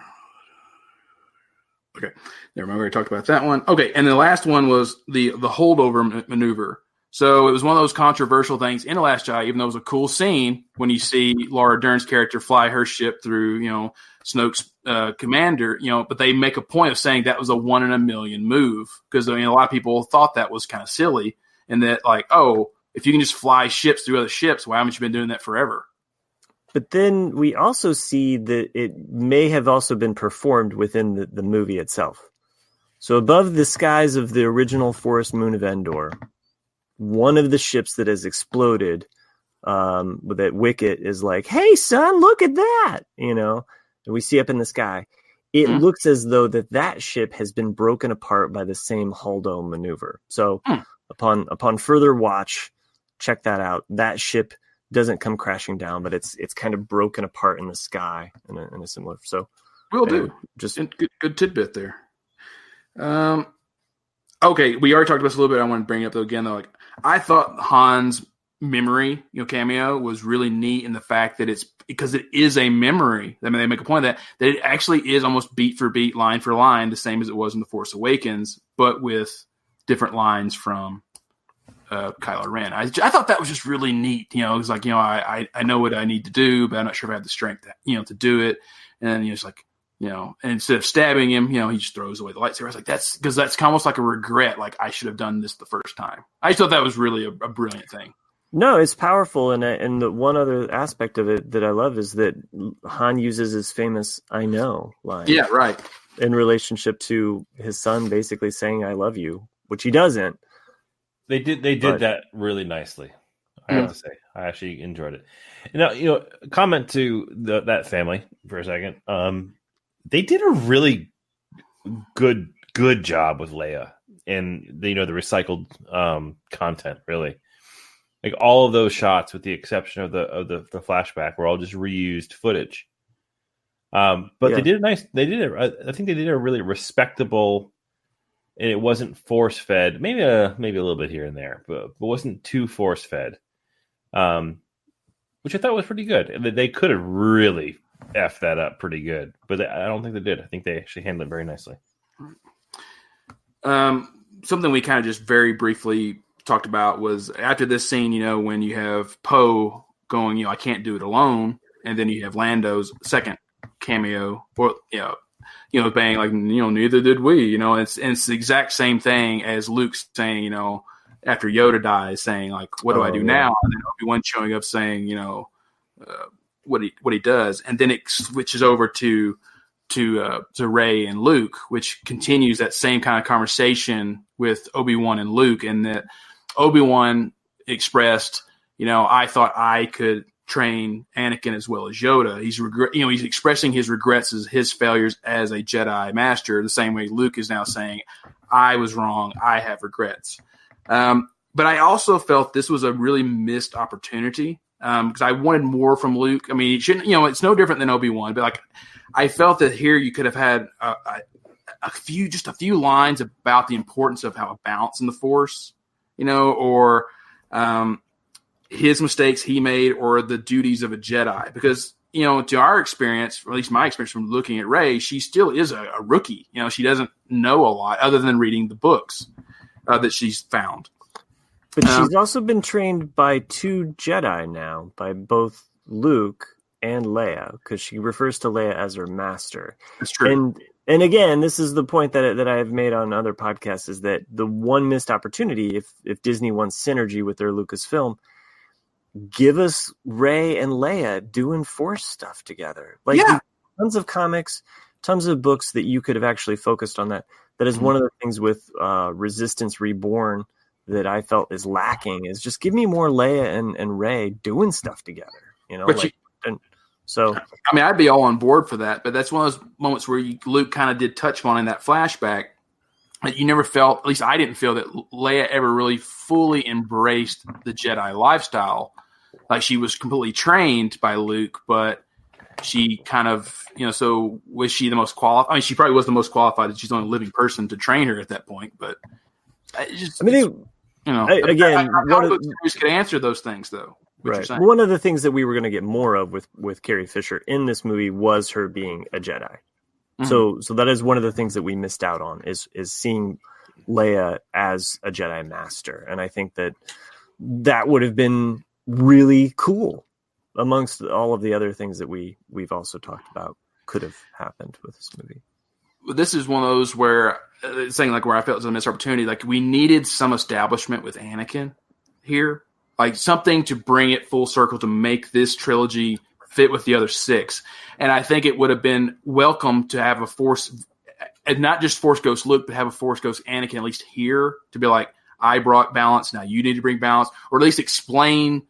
C: Okay, never mind. We already talked about that one. Okay, and the last one was the holdover maneuver. So it was one of those controversial things in The Last Jedi, even though it was a cool scene when you see Laura Dern's character fly her ship through, Snoke's commander, but they make a point of saying that was a 1 in a million move because a lot of people thought that was kind of silly and that like, oh, if you can just fly ships through other ships, why haven't you been doing that forever?
A: But then we also see that it may have also been performed within the movie itself. So above the skies of the original forest moon of Endor, one of the ships that has exploded, that Wicket is like, hey, son, look at that, and we see up in the sky. It looks as though that ship has been broken apart by the same Holdo maneuver. So upon further watch, check that out. That ship doesn't come crashing down, but it's kind of broken apart in the sky in a similar. So
C: will do. Just good tidbit there. Okay, we already talked about this a little bit. I want to bring it up though again. Though, like I thought Han's memory, cameo was really neat in the fact that it's because it is a memory. I mean, they make a point of that it actually is almost beat for beat, line for line, the same as it was in The Force Awakens, but with different lines from Kylo Ren. I thought that was just really neat. It was like, I know what I need to do, but I'm not sure if I have the strength to do it. And then it's like, and instead of stabbing him, he just throws away the lightsaber. I was like, that's because that's almost like a regret. Like I should have done this the first time. I just thought that was really a brilliant thing.
A: No, it's powerful. And the one other aspect of it that I love is that Han uses his famous, I know line.
C: Yeah, right.
A: In relationship to his son basically saying, I love you, which he doesn't.
B: They did that really nicely. I have to say, I actually enjoyed it. Now, comment to that family for a second. They did a really good job with Leia. and the recycled content, really. Like all of those shots, with the exception of the flashback, were all just reused footage. But they did I think they did a really respectable, and it wasn't force fed. Maybe a little bit here and there, but wasn't too force fed. Which I thought was pretty good. And they could have really effed that up pretty good, but I don't think they did. I think they actually handled it very nicely.
C: Something we kind of just very briefly talked about was after this scene, when you have Poe going, I can't do it alone, and then you have Lando's second cameo, or bang, like, neither did we, it's the exact same thing as Luke saying, after Yoda dies, saying like, what do I do now? And then Obi-Wan showing up saying, what he does, and then it switches over to Rey and Luke, which continues that same kind of conversation with Obi-Wan and Luke, and that Obi-Wan expressed, I thought I could train Anakin as well as Yoda. He's expressing his regrets as his failures as a Jedi Master, the same way Luke is now saying, I was wrong, I have regrets. But I also felt this was a really missed opportunity, because I wanted more from Luke. I mean, it's no different than Obi-Wan, but like, I felt that here you could have had a few lines about the importance of how a balance in the Force, or his mistakes he made, or the duties of a Jedi. Because, to our experience, or at least my experience from looking at Rey, she still is a rookie. She doesn't know a lot other than reading the books that she's found.
A: But she's also been trained by 2 Jedi now, by both Luke and Leia, because she refers to Leia as her master.
C: That's true.
A: And again, this is the point that I have made on other podcasts, is that the one missed opportunity, if Disney wants synergy with their Lucasfilm, give us Rey and Leia doing Force stuff together. Like, tons of comics, tons of books that you could have actually focused on that. That is one of the things with Resistance Reborn that I felt is lacking, is just give me more Leia and Rey doing stuff together. So,
C: I mean, I'd be all on board for that, but that's one of those moments where Luke kind of did touch on in that flashback that you never felt, at least I didn't feel, that Leia ever really fully embraced the Jedi lifestyle. Like, she was completely trained by Luke, but she kind of, so was she the most qualified? I mean, she probably was the most qualified. She's the only living person to train her at that point, but again, could answer those things, though.
A: Right. One of the things that we were going to get more of with Carrie Fisher in this movie was her being a Jedi. Mm-hmm. So that is one of the things that we missed out on, is seeing Leia as a Jedi Master. And I think that would have been really cool amongst all of the other things that we've also talked about could have happened with this movie.
C: This is one of those where where I felt it was a missed opportunity. Like, we needed some establishment with Anakin here, like something to bring it full circle to make this trilogy fit with the other 6. And I think it would have been welcome to have a Force, and not just Force Ghost Luke, but have a Force Ghost Anakin at least here, to be like, I brought balance, now you need to bring balance, or at least explain,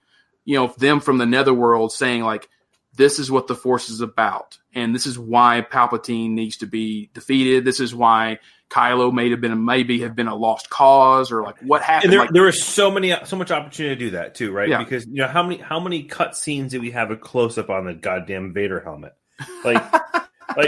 C: them from the netherworld saying, like, this is what the Force is about, and this is why Palpatine needs to be defeated. This is why Kylo maybe have been a lost cause, or like what happened.
B: And there was so much opportunity to do that too, right? Yeah. Because how many cut scenes do we have a close up on the goddamn Vader helmet? Like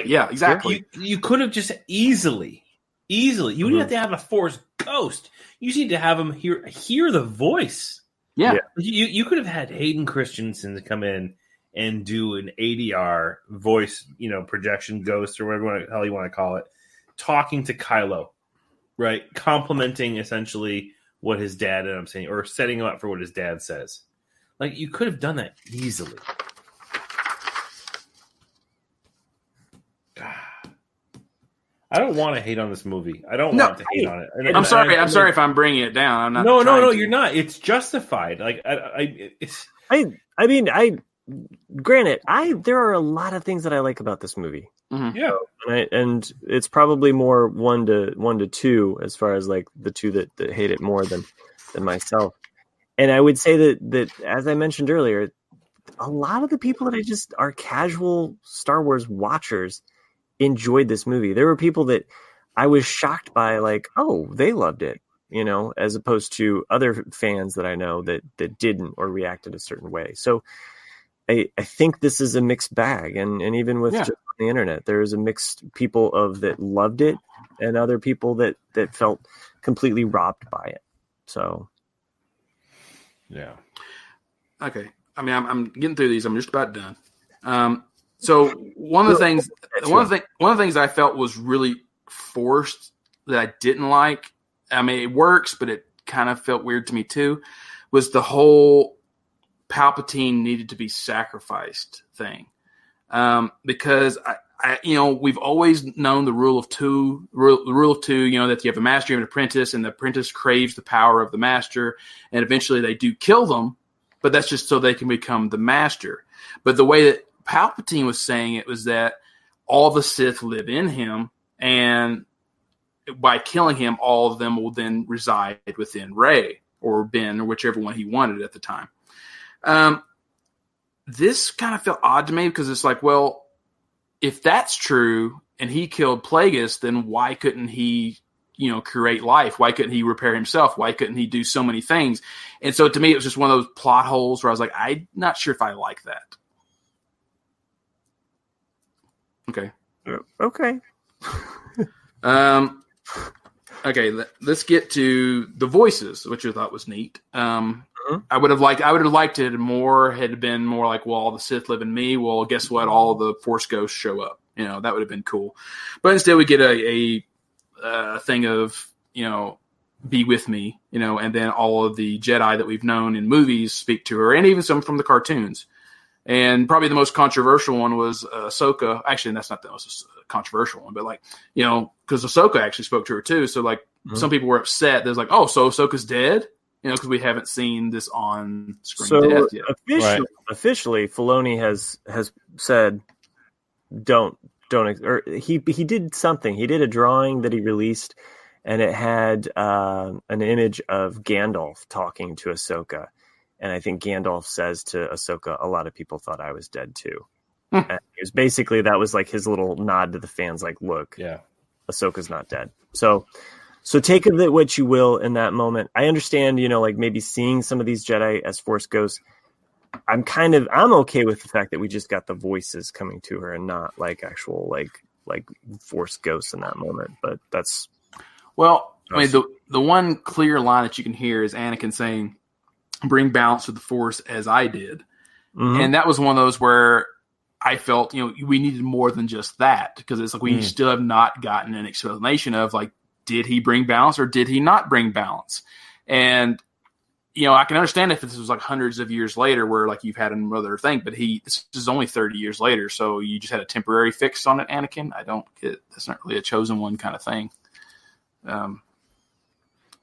C: yeah, exactly.
B: You could have just easily. You didn't have to have a Force ghost. You just need to have him hear the voice.
C: Yeah.
B: You could have had Hayden Christensen to come in and do an ADR voice, projection ghost, or whatever the hell you want to call it, talking to Kylo, right? Complimenting essentially what his dad ended up saying, or setting him up for what his dad says. Like, you could have done that easily. I don't want to hate on this movie. I don't want to hate on it.
C: I'm sorry if I'm bringing it down. I'm not.
B: No, you're not. It's justified. Like,
A: Granted, there are a lot of things that I like about this movie.
C: Mm-hmm.
B: Yeah,
A: and it's probably more 1 to 2 as far as like the 2 that hate it more than myself. And I would say that as I mentioned earlier, a lot of the people that are casual Star Wars watchers enjoyed this movie. There were people that I was shocked by like, oh, they loved it, you know, as opposed to other fans that I know that didn't or reacted a certain way. So I think this is a mixed bag, and even with just on the internet, there's a mixed people of that loved it and other people that felt completely robbed by it. So,
B: yeah.
C: Okay. I mean, I'm getting through these. I'm just about done. So one of the things I felt was really forced that I didn't like. I mean, it works, but it kind of felt weird to me too. Was the whole Palpatine needed to be sacrificed thing, because I we've always known the rule of two. The rule of two, you know, that you have a master and an apprentice, and the apprentice craves the power of the master, and eventually they do kill them, but that's just so they can become the master. But the way that Palpatine was saying it was that all the Sith live in him, and by killing him, all of them will then reside within Rey or Ben or whichever one he wanted at the time. This kind of felt odd to me because it's like, well, if that's true and he killed Plagueis, then why couldn't he, you know, create life? Why couldn't he repair himself? Why couldn't he do so many things? And so to me, it was just one of those plot holes where I was like, I'm not sure if I like that. Okay.
A: Okay.
C: Okay, let's get to the voices, which I thought was neat. I would have liked it more had been more like, well, all the Sith live in me. Well, guess what? All the Force ghosts show up. You know, that would have been cool. But instead, we get a thing of, you know, be with me, you know, and then all of the Jedi that we've known in movies speak to her, and even some from the cartoons. And probably the most controversial one was Ahsoka. Actually, that's not the most controversial one, but like, you know, because Ahsoka actually spoke to her too. So like, some people were upset. There's like, oh, so Ahsoka's dead. You know, because we haven't seen this on screen death yet.
A: Officially, Filoni has said, don't. Or he did something. He did a drawing that he released, and it had an image of Gandalf talking to Ahsoka, and I think Gandalf says to Ahsoka, "A lot of people thought I was dead too." And it was basically that was like his little nod to the fans, like, "Look, Ahsoka's not dead." So take of it what you will in that moment. I understand, you know, like maybe seeing some of these Jedi as Force ghosts. I'm okay with the fact that we just got the voices coming to her and not like actual like Force ghosts in that moment. But that's
C: I mean, the one clear line that you can hear is Anakin saying, "Bring balance to the Force as I did," and that was one of those where I felt, you know, we needed more than just that, because it's like we still have not gotten an explanation of like, did he bring balance or did he not bring balance? And, you know, I can understand if this was like hundreds of years later where like you've had another thing, but this is only 30 years later. So you just had a temporary fix on it, Anakin. I don't get, that's not really a chosen one kind of thing.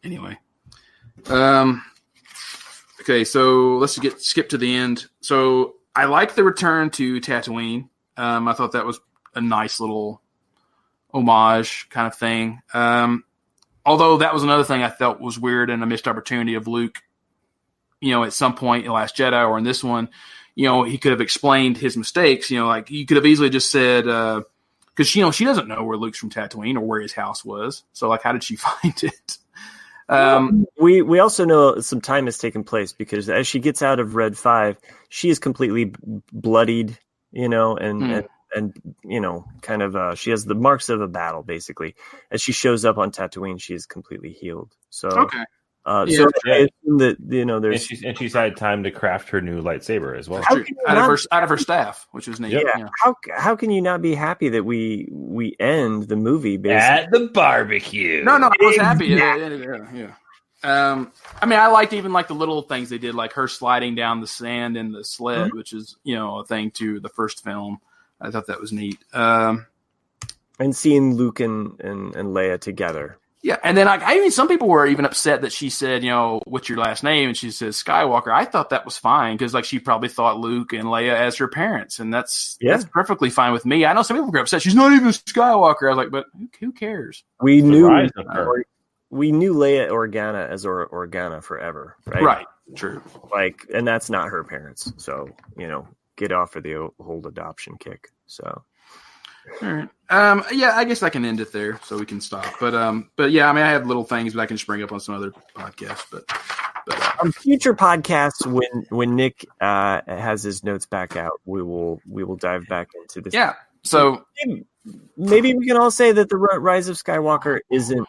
C: Anyway. Okay. So let's skip to the end. So I like the return to Tatooine. I thought that was a nice little homage kind of thing. Although that was another thing I felt was weird and a missed opportunity of Luke, you know, at some point in Last Jedi or in this one, you know, he could have explained his mistakes. You know, like you could have easily just said, because, you know, she doesn't know where Luke's from Tatooine or where his house was. So like, how did she find it?
A: We also know some time has taken place because as she gets out of Red 5, she is completely bloodied, you know, and you know, kind of, she has the marks of a battle, basically. As she shows up on Tatooine, she is completely healed. So,
C: okay.
A: I assume that, you know, there's...
B: And she's had time to craft her new lightsaber as well.
C: Out of her staff, which is neat.
A: Yeah. How can you not be happy that we end the movie basically
B: at the barbecue?
C: No, I was happy. Yeah. I mean, I liked even like the little things they did, like her sliding down the sand in the sled, which is, you know, a thing to the first film. I thought that was neat. And
A: seeing Luke and Leia together.
C: Yeah, and then I mean, some people were even upset that she said, you know, what's your last name? And she says Skywalker. I thought that was fine because like she probably thought Luke and Leia as her parents, and that's perfectly fine with me. I know some people were upset. She's not even Skywalker. I was like, but who cares?
A: We knew Leia Organa as Organa forever, right?
C: Right. True.
A: Like, and that's not her parents. So, you know, get off of the whole adoption kick. So,
C: All right. Yeah, I guess I can end it there so we can stop. But yeah, I mean, I have little things, but I can just bring up on some other podcasts. But
A: on future podcasts, when Nick has his notes back out, we will dive back into this.
C: Yeah. So
A: maybe we can all say that the Rise of Skywalker isn't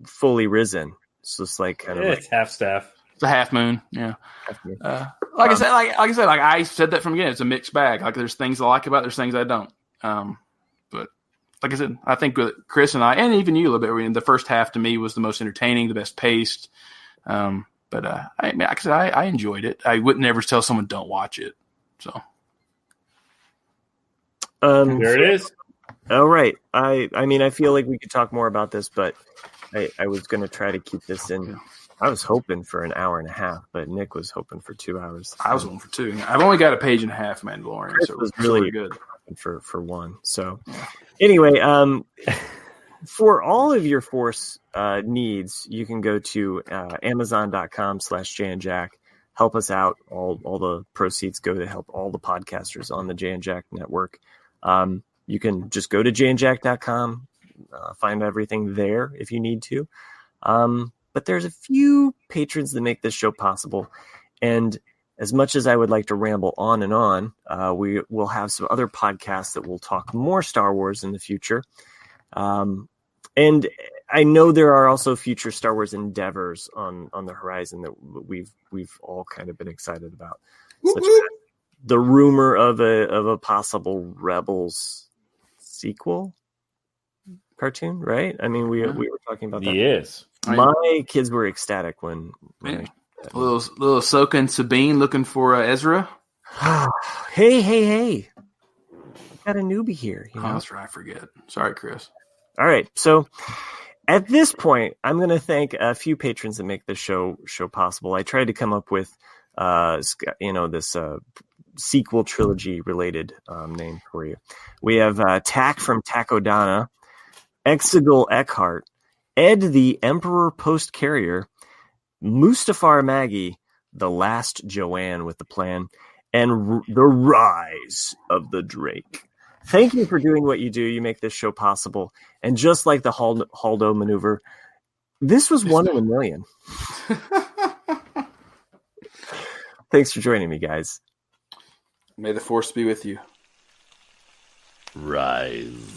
A: fully risen. It's just like kind of
B: it's half staff.
C: It's a half moon. Yeah. Like I said that from the beginning. It's a mixed bag. Like there's things I like about it, there's things I don't. But like I said, I think with Chris and I, and even you a little bit, the first half to me was the most entertaining, the best paced. But I enjoyed it. I would never tell someone don't watch it. So
B: there it is.
A: All right. I mean, I feel like we could talk more about this, but I was going to try to keep this in. Yeah. I was hoping for an hour and a half, but Nick was hoping for 2 hours.
C: I was hoping for 2. I've only got a page and a half, Mandalorian,
A: Chris
C: so it
A: was really
C: good
A: for 1. So anyway, for all of your Force needs, you can go to Amazon.com/JandJack. Help us out. All the proceeds go to help all the podcasters on the Jay and Jack network. You can just go to jayandjack.com, find everything there if you need to. But there's a few patrons that make this show possible. And as much as I would like to ramble on and on, we will have some other podcasts that will talk more Star Wars in the future. And I know there are also future Star Wars endeavors on the horizon that we've all kind of been excited about. Such as the rumor of a possible Rebels sequel cartoon, right? I mean, we were talking about that.
B: Yes.
A: My kids were ecstatic when
C: little Ahsoka and Sabine looking for Ezra.
A: Hey! Got a newbie here. You know?
C: Oh, that's right. I forget. Sorry, Chris.
A: All right. So at this point, I'm going to thank a few patrons that make this show possible. I tried to come up with, this sequel trilogy related name for you. We have Tack from Takodana, Exegol Eckhart, Ed the Emperor Post Carrier, Mustafar Maggie, the last Joanne with the plan, and the Rise of the Drake. Thank you for doing what you do. You make this show possible. And just like the Haldo maneuver, this was 1 in a million. Thanks for joining me, guys.
C: May the Force be with you.
B: Rise.